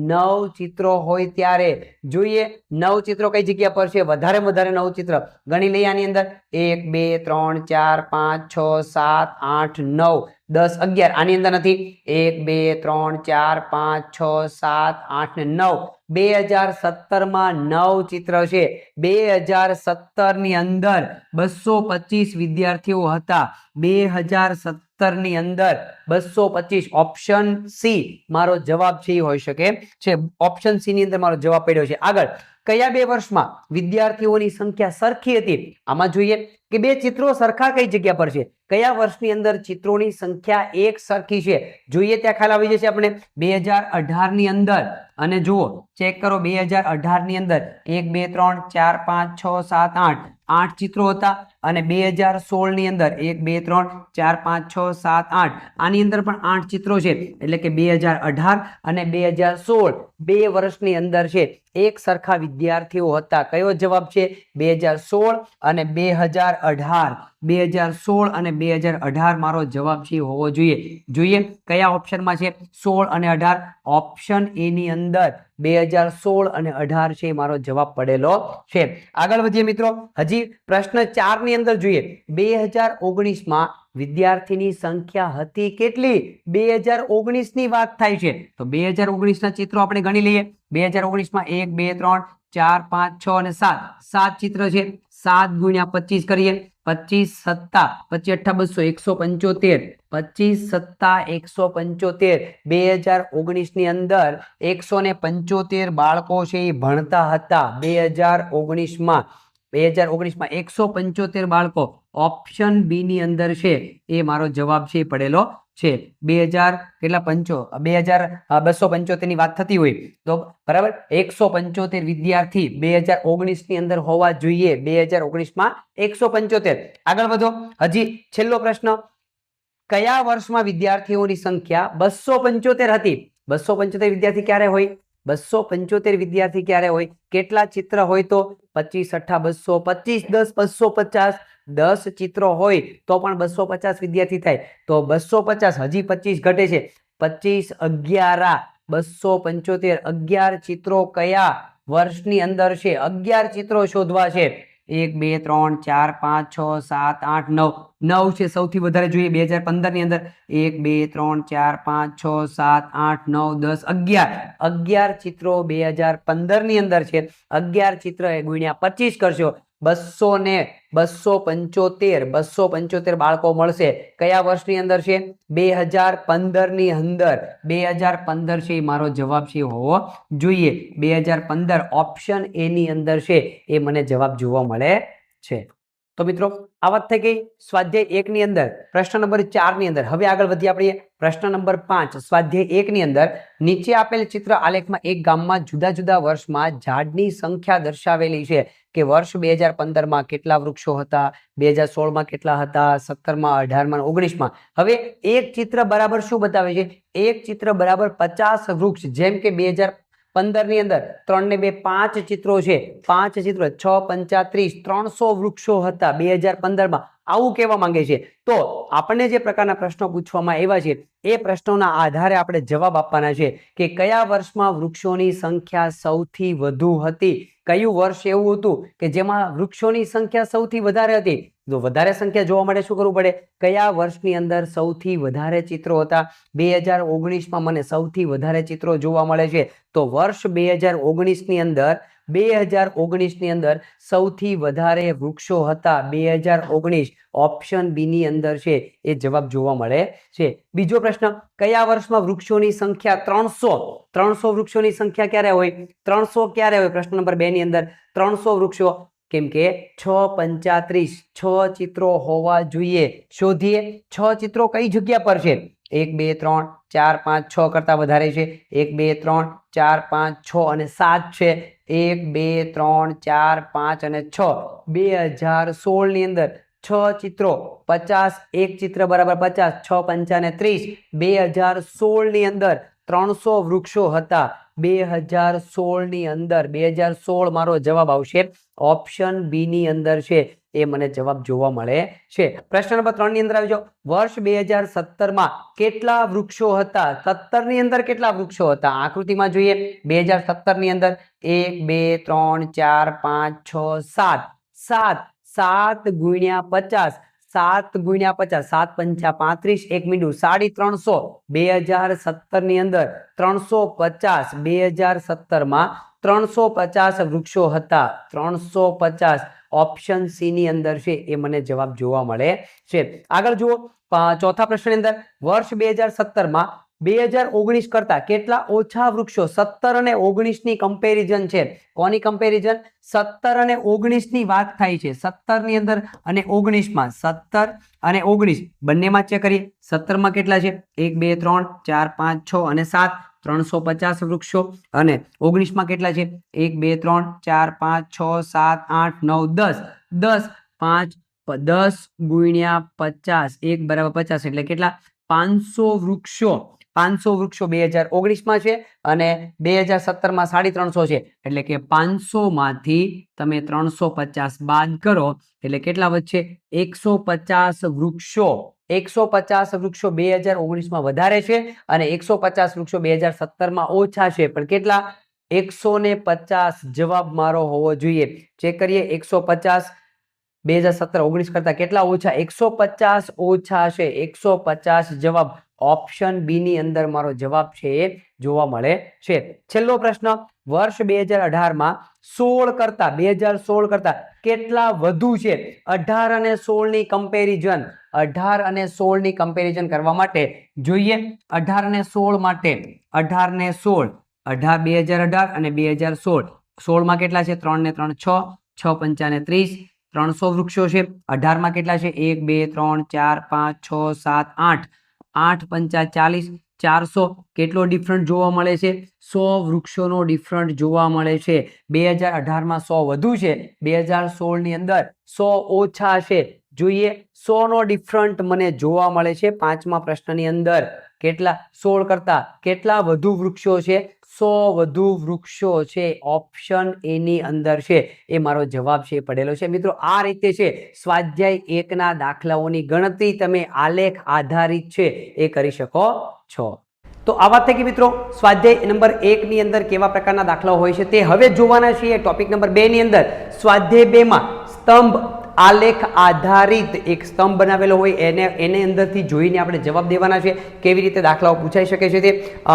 9 ચિત્રો હોય ત્યારે. જોઈએ 9 ચિત્રો કઈ જગ્યા પર છે? વધારે વધારે 9 ચિત્ર ગણી લઈએ આની અંદર. 1 2 3 4 5 6 7 8 9 10 11. આની અંદર નથી. 1 2 3 4 5 6 7 8 ને 9. 2017માં 9 ચિત્ર છે. 2017 ની અંદર 225 વિદ્યાર્થીઓ હતા. 2017 ની અંદર 225. ઓપ્શન સી મારો જવાબ છે હોઈ શકે છે. ઓપ્શન સી ની અંદર મારો જવાબ પડ્યો છે. આગળ કયા બે વર્ષમાં વિદ્યાર્થીઓની સંખ્યા સરખી હતી? આમાં જોઈએ કે બે ચિત્રો સરખા કઈ જગ્યા પર છે? કયા વર્ષની અંદર ચિત્રોની સંખ્યા એક સરખી છે? જોઈએ ત્યાં ખ્યાલ આવી જશે આપણે. 2018 ની અંદર અને જુઓ ચેક કરો 2018 ની અંદર 1 2 3 4 5 6 7 8 8 ચિત્રો હતા અને 2016 ની અંદર 1 2 3 4 5 6 7 8 આની અંદર પણ 8 ચિત્રો છે. એટલે કે 2018 અને 2016 બે વર્ષની અંદર છે એક સરખા વિદ્યાર્થીઓ હતા. કયો જવાબ છે? 2016 અને 2018. 2016 અને 2018 મારો જવાબ છે હોવો જોઈએ. જોઈએ કયા ઓપ્શનમાં છે 16 અને 18? ઓપ્શન એ ની અંદર 2016 અને 18 છે મારો જવાબ પડેલો છે. આગળ વધીએ મિત્રો. હજી પ્રશ્ન 4 ની અંદર જોઈએ 2019માં વિદ્યાર્થીની સંખ્યા હતી કેટલી? 2019 ની વાત થાય છે તો 2019 ના ચિત્રો આપણે ગણી લઈએ. 2019માં 1 2 3 4 5 6 અને 7 7 ચિત્ર છે. 7 × 25 કરીએ. 25 સત્તા 25 8 200 175. 25 સત્તા 175. 2019 ની અંદર 175 બાળકો છે એ ભણતા હતા. 2019માં 175 બાળકો. ઓપ્શન બી ની અંદર છે એ મારો જવાબ છે પડેલો છે 2000 કેટલા 2275 ની વાત થતી હોય તો બરાબર 175 વિદ્યાર્થી 2019 ની અંદર હોવા જોઈએ. 2019 માં 175. આગળ વધો. હજી છેલ્લો પ્રશ્ન. કયા વર્ષમાં વિદ્યાર્થીઓની સંખ્યા 275 હતી? 275 વિદ્યાર્થી ક્યારે હોય? 275 વિદ્યાર્થી ક્યારે હોય? કેટલા ચિત્ર હોય તો? 25 8 200, 25 10 250. 10 ચિત્રો હોય તો પણ 250 વિદ્યાર્થી થાય. તો 250 હજી 25 ઘટે છે. 25 11 275. 11 ચિત્રો કયા વર્ષની અંદર છે? 11 ચિત્રો શોધવા છે. 1 2 3 4 5 6 7 8 9. 9 છે સૌથી વધારે જોઈએ 2015 ની અંદર. 1 2 3 4 5 6 7 8 9 10 11. 11 ચિત્રો 2015 ની અંદર છે. 11 ચિત્ર ગુણ્યા 25 કરશો 275 બાળકો મળશે. કયા વર્ષની અંદર છે? 2015 ની અંદર. 2015 છે એ મારો જવાબ છે હોવો જોઈએ. 2015 ઓપ્શન એ ની અંદર છે એ મને જવાબ જોવા મળે છે. તો મિત્રો આ વાત થઈ ગઈ સ્વાધ્યાય 1 ની અંદર. પ્રશ્ન નંબર 4 ની અંદર હવે આગળ વધીએ આપણે. પ્રશ્ન નંબર 5 સ્વાધ્યાય 1 ની અંદર નીચે આપેલ ચિત્ર આલેખમાં એક ગામમાં જુદા જુદા વર્ષમાં ઝાડની સંખ્યા દર્શાવેલી છે કે વર્ષ 2015 માં કેટલા વૃક્ષો હતા, 2016 માં કેટલા હતા, 17 માં, 18 માં, 19 માં. હવે એક ચિત્ર બરાબર શું બતાવે છે? એક ચિત્ર બરાબર 50 વૃક્ષ. જેમ કે 2015 ની અંદર 3 ને 2 5 ચિત્રો છે. 5 ચિત્રો 6 35 300 વૃક્ષો હતા 2015 માં. આવું કહેવા માંગે છે. તો આપણને જે પ્રકારના પ્રશ્નો પૂછવામાં આવ્યા છે એ પ્રશ્નોના આધારે આપણે જવાબ આપવાના છે કે કયા વર્ષમાં વૃક્ષોની સંખ્યા સૌથી વધુ હતી. કયું વર્ષ એવું હતું કે જેમાં વૃક્ષોની સંખ્યા સૌથી વધારે હતી? જો વધારે સંખ્યા જોવા માટે શું કરવું પડે? કયા વર્ષની અંદર સૌથી વધારે ચિત્રો હતા? 2019 માં મને સૌથી વધારે ચિત્રો જોવા મળે છે. તો વર્ષ 2019 ની અંદર 2019 ની અંદર સૌથી વધારે વૃક્ષો હતા 2019. ઓપ્શન બી ની અંદર છે એ જવાબ જોવા મળે છે. બીજો પ્રશ્ન. કયા વર્ષમાં વૃક્ષોની સંખ્યા 300 વૃક્ષોની સંખ્યા ક્યારે હોય? 300 ક્યારે હોય? પ્રશ્ન નંબર 2 ની અંદર 300 વૃક્ષો. કેમ કે 6 35 6 ચિત્રો હોવા જોઈએ. શોધીએ 6 ચિત્રો કઈ જગ્યા પર છે? 1 2 3 4 5 6 કરતા વધારે છે. 1 2 3 4 5 6 અને 7 છે. 1 2 3 4 5 અને 6. 2016 ની અંદર 6 ચિત્રો 50. એક ચિત્ર બરાબર 50. 6 5 30. 2016 ની અંદર 300 વૃક્ષો હતા. 2016 ની અંદર 2016 મારો જવાબ આવશે. ઓપ્શન બી ની અંદર છે એ મને જવાબ જોવા મળે છે. પ્રશ્ન નંબર 3 ની અંદર આવી જાઓ. વર્ષ 2017 માં કેટલા વૃક્ષો હતા? 17 ની અંદર કેટલા વૃક્ષો હતા? આકૃતિમાં જોઈએ. 2017 ની અંદર 1 2 3 4 5 6 7. 7 ગુણ્યા 50. 7 ગુણ્યા 50. 7 પંચા 35. 1 મીંડું 350. 2017 ની અંદર 350. 2017 માં 350 વૃક્ષો હતા. 350. ઓપ્શન સી ની અંદર છે એ મને જવાબ જોવા મળે છે. આગળ જુઓ. ચોથા પ્રશ્નની અંદર વર્ષ 2017 માં 2019 કરતા કેટલા ઓછા વૃક્ષો? 17 અને 19 ની કમ્પેરિઝન છે. કોની કમ્પેરિઝન? 17 અને 19 ની વાત થાય છે. 17 ની અંદર અને 19 માં. 17 અને 19 બંનેમાં ચેક કરીએ. 17 માં કેટલા છે? 1 2 3 4 5 6 અને 7. 350 વૃક્ષો. અને 19 માં કેટલા છે? 1 2 3 4 5 6 7 8 9 10. 10 5 10 ગુણ્યા 50. 1 બરાબર 50 એટલે કેટલા? 500 વૃક્ષો. 500 વૃક્ષો 2019 માં છે અને 2017 માં 350 છે. એટલે કે 500 માંથી તમે 350 બાદ કરો એટલે કેટલા વધશે? 150 વૃક્ષો. 150 વૃક્ષો 2019 માં વધારે છે અને 150 વૃક્ષો 2017 માં ઓછા છે. પણ કેટલા? 150 જવાબ મારો હોવો જોઈએ. ચેક કરીએ. 150 2017 19 કરતા કેટલા ઓછા? 150 ઓછા છે. 150 જવાબ ઓપ્શન બી ની અંદર મારો જવાબ છે એ જોવા મળે છે. છેલ્લો પ્રશ્ન. વર્ષ 2018 માં 2016 કરતા કેટલા વધુ છે? 18 અને 16 ની કમ્પેરિઝન. 18 અને 16 ની કમ્પેરિઝન કરવા માટે જોઈએ. 18 અને 16 માટે 18 ને 16 2018 અને 2016. 16 માં કેટલા છે? 3 ને 3 6. 6 5 30. 300 વૃક્ષો છે. 18 માં કેટલા છે? 1 2 3 4 5 6 7 8. 8 પંચા 40, 400 કેટલો ડિફરન્ટ જોવા મળે છે? 100 વૃક્ષોનો ડિફરન્ટ જોવા મળે છે. 2018માં 100 વધુ છે, 2016ની અંદર 100 ઓછા છે. જોઈએ 100 નો ડિફરન્ટ મને જોવા મળે છે. પાંચમા પ્રશ્નની અંદર કેટલા 16 કરતા કેટલા વધુ વૃક્ષો છે? 100 વધુ વૃક્ષો છે. ઓપ્શન એ ની અંદર છે એ મારો જવાબ છે પડેલો છે. મિત્રો આ રીતે છે સ્વાધ્યાય 1ના દાખલાઓની ગણતરી તમે આલેખ આધારિત છે એ કરી શકો છો. તો આ વાત થઈ કે મિત્રો સ્વાધ્યાય નંબર 1 ની અંદર કેવા પ્રકારના દાખલાઓ હોય છે તે હવે જોવાના છીએ. ટોપિક નંબર 2 ની અંદર સ્વાધ્યાય 2માં સ્તંભ આલેખ આધારિત એક સ્તંભ બનાવેલો હોય એને અંદરથી જોઈને આપણે જવાબ દેવાના છે. કેવી રીતે દાખલાઓ પૂછાઈ શકે છે તે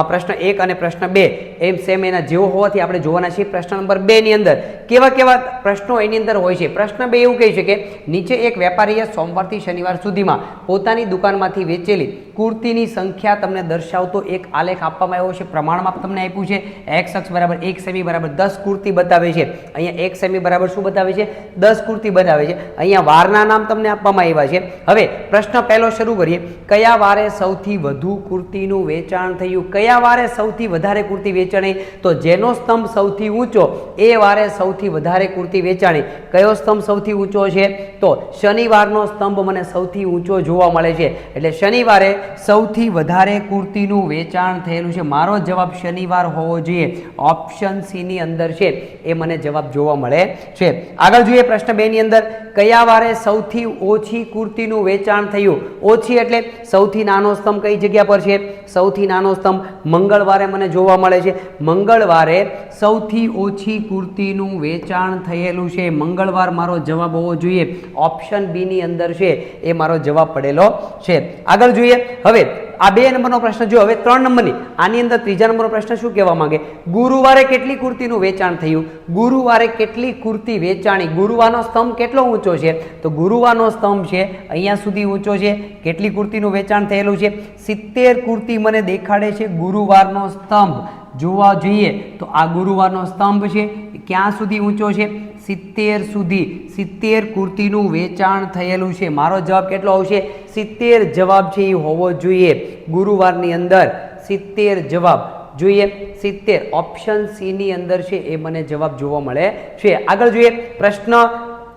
પ્રશ્ન 1 અને પ્રશ્ન 2 એમ સેમ એના જેવો હોવાથી આપણે જોવાના છીએ. પ્રશ્ન નંબર 2 ની અંદર કેવા કેવા પ્રશ્નો એની અંદર હોય છે. પ્રશ્ન 2 એવું કહે છે કે નીચે એક વેપારીએ સોમવારથી શનિવાર સુધીમાં પોતાની દુકાનમાંથી વેચેલી કુર્તીની સંખ્યા તમને દર્શાવતો એક આલેખ આપવામાં આવ્યો છે. પ્રમાણમાં તમને આપ્યું છે x અક્ષ બરાબર 1 સેમી બરાબર 10 કુર્તી બતાવે છે. અહીંયા 1 સેમી બરાબર શું બતાવે છે? 10 કુર્તી બતાવે છે. અહીંયા વારના નામ તમને આપવામાં આવ્યા છે. હવે પ્રશ્ન પહેલો શરૂ કરીએ. કયા વારે સૌથી વધુ કુર્તીનું વેચાણ થયું? કયા વારે સૌથી વધારે કુર્તી વેચાણી? તો જેનો સ્તંભ સૌથી ઊંચો એ વારે સૌથી વધારે કુર્તી વેચાણી. કયો સ્તંભ સૌથી ઊંચો છે? તો શનિવારનો સ્તંભ મને સૌથી ઊંચો જોવા મળે છે. એટલે શનિવારે સૌથી વધારે કુર્તીનું વેચાણ થયેલું છે. મારો જવાબ શનિવાર હોવો જોઈએ. ઓપ્શન સી ની અંદર છે એ મને જવાબ જોવા મળે છે. આગળ જોઈએ પ્રશ્ન 2 ની અંદર કયા વારે સૌથી ઓછી કુર્તીનું વેચાણ થયું? ઓછી એટલે સૌથી નાનો સ્તંભ કઈ જગ્યા પર છે? સૌથી નાનો સ્તંભ મંગળવારે મને જોવા મળે છે. મંગળવારે સૌથી ઓછી કુર્તીનું વેચાણ થયેલું છે. મંગળવાર મારો જવાબ હોવો જોઈએ. ઓપ્શન બી ની અંદર છે એ મારો જવાબ પડેલો છે. આગળ જોઈએ હવે આ 2 નંબરનો પ્રશ્ન જો. હવે 3 નંબરની આની અંદર ત્રીજા નંબરનો પ્રશ્ન શું કહેવા માંગે? ગુરુવારે કેટલી કુર્તીનું વેચાણ થયું? ગુરુવારે કેટલી કુર્તી વેચાણી? ગુરુવારનો સ્તંભ કેટલો ઊંચો છે? તો ગુરુવારનો સ્તંભ છે અહીંયા સુધી ઊંચો છે. કેટલી કુર્તીનું વેચાણ થયેલું છે? 70 કુર્તી મને દેખાડે છે ગુરુવારનો સ્તંભ જોવા જોઈએ. તો આ ગુરુવારનો સ્તંભ છે ક્યાં સુધી ઊંચો છે? 70 સુધી. 70 કુર્તીનું વેચાણ થયેલું છે. મારો જવાબ કેટલો આવશે? 70 જવાબ છે એ હોવો જોઈએ. ગુરુવારની અંદર 70 જવાબ જોઈએ. 70 ઓપ્શન સી ની અંદર છે એ મને જવાબ જોવા મળે છે. આગળ જોઈએ પ્રશ્ન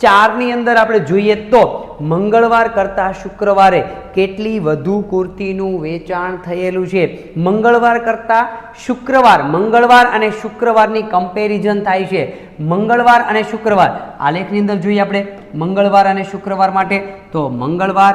4 ની અંદર આપણે જોઈએ તો મંગળવાર કરતા શુક્રવારે કેટલી વધુ કુર્તીનું વેચાણ થયેલું છે? મંગળવાર કરતા શુક્રવાર, મંગળવાર અને શુક્રવારની કમ્પેરિઝન થાય છે. મંગળવાર અને શુક્રવાર આલેખની અંદર જોઈએ આપણે મંગળવાર અને શુક્રવાર માટે. તો મંગળવાર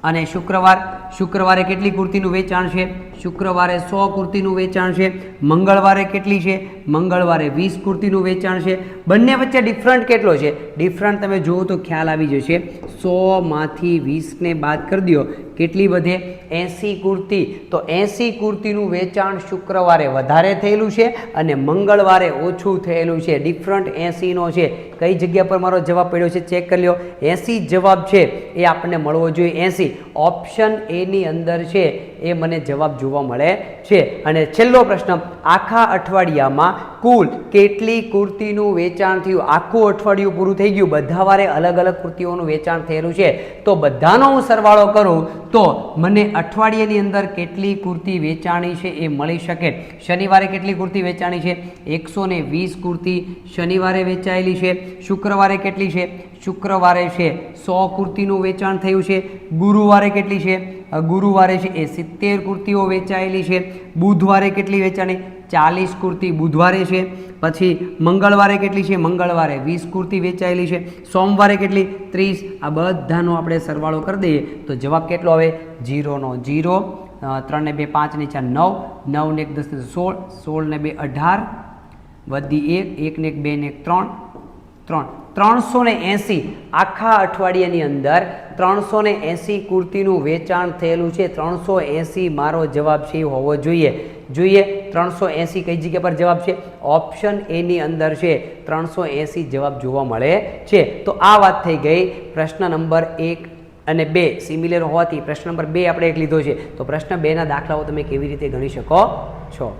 અને શુક્રવાર, શુક્રવારે કેટલી કુર્તીનું વેચાણ છે? શુક્રવારે 100 કુર્તીનું વેચાણ છે. મંગળવારે કેટલી છે? મંગળવારે 20 કુર્તીનું વેચાણ છે. બંને વચ્ચે ડિફરન્ટ કેટલો છે? ડિફરન્ટ તમે જુઓ તો ખ્યાલ આવી જશે. 100માંથી 20ને બાદ કરી દો કેટલી વધે? 80 કુર્તી. તો 80 કુર્તીનું વેચાણ શુક્રવારે વધારે થયેલું છે અને મંગળવારે ઓછું થયેલું છે. ડિફરન્ટ 80નો છે. કઈ જગ્યા પર મારો જવાબ પડ્યો છે ચેક કરી લો. 80 જવાબ છે એ આપણને મળવો જોઈએ. 80 ઓપ્શન એ ની અંદર છે એ મને જવાબ જોવા મળે છે. અને છેલ્લો પ્રશ્ન આખા અઠવાડિયામાં કુલ કેટલી કુર્તીનું વેચાણ થયું? આખું અઠવાડિયું પૂરું થઈ ગયું, બધા વારે અલગ અલગ કુર્તીઓનું વેચાણ થયેલું છે. તો બધાનો હું સરવાળો કરું તો મને અઠવાડિયાની અંદર કેટલી કુર્તી વેચાણી છે એ મળી શકે. શનિવારે કેટલી કુર્તી વેચાણી છે? 120 કુર્તી શનિવારે વેચાયેલી છે. શુક્રવારે કેટલી છે? શુક્રવારે છે 100 કુર્તીનું વેચાણ થયું છે. ગુરુવારે કેટલી છે? ગુરુવારે છે એ 70 કુર્તીઓ વેચાયેલી છે. બુધવારે કેટલી વેચાણી? 40 કુર્તી બુધવારે છે. પછી મંગળવારે કેટલી છે? મંગળવારે 20 કુર્તી વેચાયેલી છે. સોમવારે કેટલી? 30. આ બધાનો આપણે સરવાળો કરી દઈએ તો જવાબ કેટલો આવે? 0 નો 0, 3 ને 2 5 ને 4 9, 9 ને 1 10 ને 16, 16 ને 2 18, વધી 1, 1 ને 1 2 ને 1 3, 380 આખા અઠવાડિયાની અંદર 380 કુર્તીનું વેચાણ થયેલું છે. 380 મારો જવાબ છે એ હોવો જોઈએ. જોઈએ 380 કઈ જગ્યા પર જવાબ છે? ઓપ્શન એ ની અંદર છે 380 જવાબ જોવા મળે છે. તો આ વાત થઈ ગઈ પ્રશ્ન નંબર 1 અને 2 સિમિલર હોવાથી પ્રશ્ન નંબર 2 આપણે એક લીધો છે. તો પ્રશ્ન 2 ના દાખલાઓ તમે કેવી રીતે ગણી શકો છો?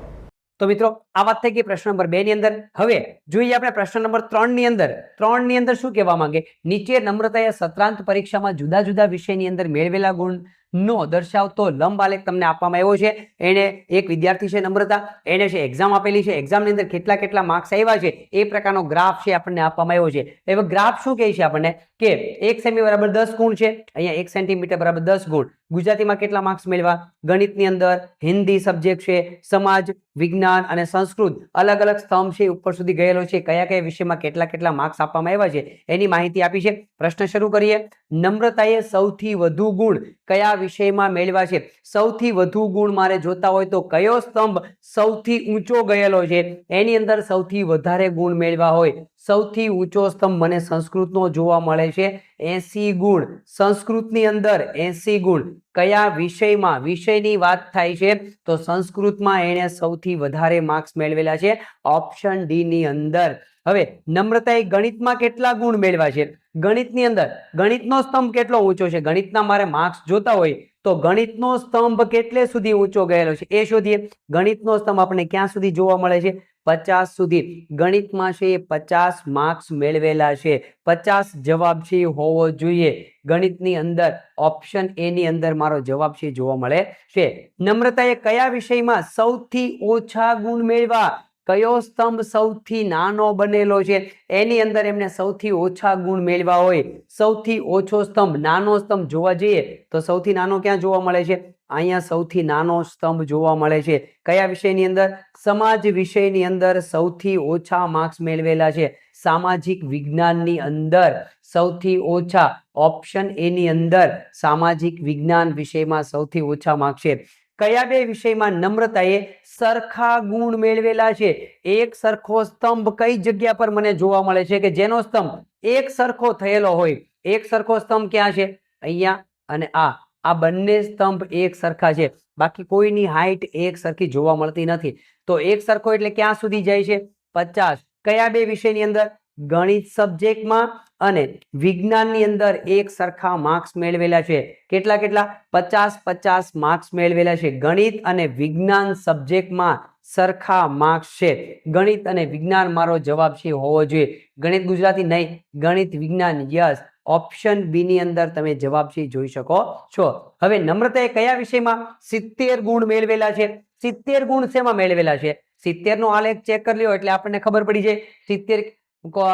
તો મિત્રો આ વાત થઈ ગઈ પ્રશ્ન નંબર 2 ની અંદર. હવે જોઈએ આપણે પ્રશ્ન નંબર 3 ની અંદર. 3 ની અંદર શું કહેવા માંગે? નીચે નમ્રતાએ સત્રાંત પરીક્ષામાં જુદા જુદા વિષયની અંદર મેળવેલા ગુણ નો દર્શાવતો લંબ આલેખ તમને આપવામાં આવ્યો છે. એને એક વિદ્યાર્થી છે નમ્રતા, એને છે એક્ઝામ આપેલી છે, એક્ઝામની અંદર કેટલા કેટલા માર્ક્સ આવ્યા છે એ પ્રકારનો ગ્રાફ છે આપણને આપવામાં આવ્યો છે. હવે ગ્રાફ શું કહે છે આપણને કે 1 સેમી બરાબર 10 ગુણ છે, અહીંયા 1 સેન્ટીમીટર બરાબર 10 ગુણ. ગુજરાતીમાં કેટલા માર્ક્સ મેળવા, ગણિતની અંદર હિન્દી સબ્જેક્ટ છે, સમાજ, વિજ્ઞાન અને સંસ્કૃત અલગ અલગ સ્તંભ છે ઉપર સુધી ગયેલો છે, કયા કયા વિષયમાં કેટલા કેટલા માર્ક્સ આપવામાં આવ્યા છે એની માહિતી આપી છે. પ્રશ્ન શરૂ કરીએ. નમ્રતાએ સૌથી વધુ ગુણ કયા વિષયમાં મેળવ્યા છે? સૌથી વધુ ગુણ મારે જોતા હોય તો કયો સ્તંભ સૌથી ઊંચો ગયેલો છે એની અંદર સૌથી વધારે ગુણ મેળવ્યા હોય, સૌથી ઊંચો સ્તંભ મને સંસ્કૃતનો જોવા મળે છે 80 ગુણ. સંસ્કૃતની અંદર 80 ગુણ. કયા વિષયમાં? વિષયની વાત થાય છે તો સંસ્કૃતમાં એણે સૌથી વધારે માર્ક્સ મેળવેલા છે ઓપ્શન ડી ની અંદર. હવે નમ્રતાએ ગણિતમાં કેટલા ગુણ મેળવ્યા છે? ગણિતની અંદર ગણિતનો સ્તંભ કેટલો ઊંચો છે? ગણિતના મારે માર્ક્સ જોતા હોય તો ગણિતનો સ્તંભ કેટલે સુધી ઊંચો ગયેલો છે એ શોધીએ. ગણિતનો સ્તંભ આપણને ક્યાં સુધી જોવા મળે છે? 50 સુધી. ગણિતમાં છે 50 માર્ક્સ મેળવેલા છે. 50 જવાબ છે હોવો જોઈએ ગણિતની અંદર. ઓપ્શન એ ની અંદર મારો જવાબ છે જોવા મળે છે. નમ્રતાએ કયા વિષયમાં સૌથી ઓછા ગુણ મેળવ્યા? કયો સ્તંભ સૌથી નાનો બનેલો છે એની અંદર એમને સૌથી ઓછા ગુણ મેળવ્યા હોય. સૌથી ઓછો સ્તંભ, નાનો સ્તંભ જોવા જઈએ તો સૌથી નાનો ક્યાં જોવા મળે છે? અહીંયા સૌથી નાનો સ્તંભ જોવા મળે છે. કયા વિષયની અંદર? સમાજ વિષયની અંદર સૌથી ઓછા માર્ક્સ મેળવેલા છે. સામાજિક વિજ્ઞાનની અંદર સૌથી ઓછા, ઓપ્શન એ ની અંદર સામાજિક વિજ્ઞાન વિષયમાં સૌથી ઓછા માર્ક્સ છે. કયા બે વિષયમાં નમ્રતાએ સરખા ગુણ મેળવેલા છે? એક સરખો સ્તંભ કઈ જગ્યા પર મને જોવા મળે છે કે જેનો સ્તંભ એક સરખો થયેલો હોય? એક સરખો સ્તંભ ક્યાં છે? અહીંયા અને આ બંને સ્તંભ એક સરખા છે, બાકી કોઈની હાઈટ એક સરખી જોવા મળતી નથી. તો એક સરખો એટલે ક્યાં સુધી જાય છે? 50. કયા બે વિષયની અંદર? ગણિત સબ્જેક્ટમાં અને વિજ્ઞાનની અંદર એક સરખા માર્ક્સ મેળવેલા છે. કેટલા કેટલા? 50 માર્ક્સ મેળવેલા છે. ગણિત અને વિજ્ઞાન સબ્જેક્ટમાં સરખા માર્ક્સ છે. ગણિત અને વિજ્ઞાન મારો જવાબ છે હોવો જોઈએ. ગણિત ગુજરાતી નહીં, ગણિત વિજ્ઞાન. યસ, ઓપ્શન બી ની અંદર તમે જવાબ છે જોઈ શકો છો. હવે નમ્રતાએ કયા વિષયમાં 70 ગુણ મેળવેલા છે? 70 ગુણ શેમાં મેળવેલા છે? 70 નો આલેખ ચેક કરી લ્યો એટલે આપણને ખબર પડી જાય 70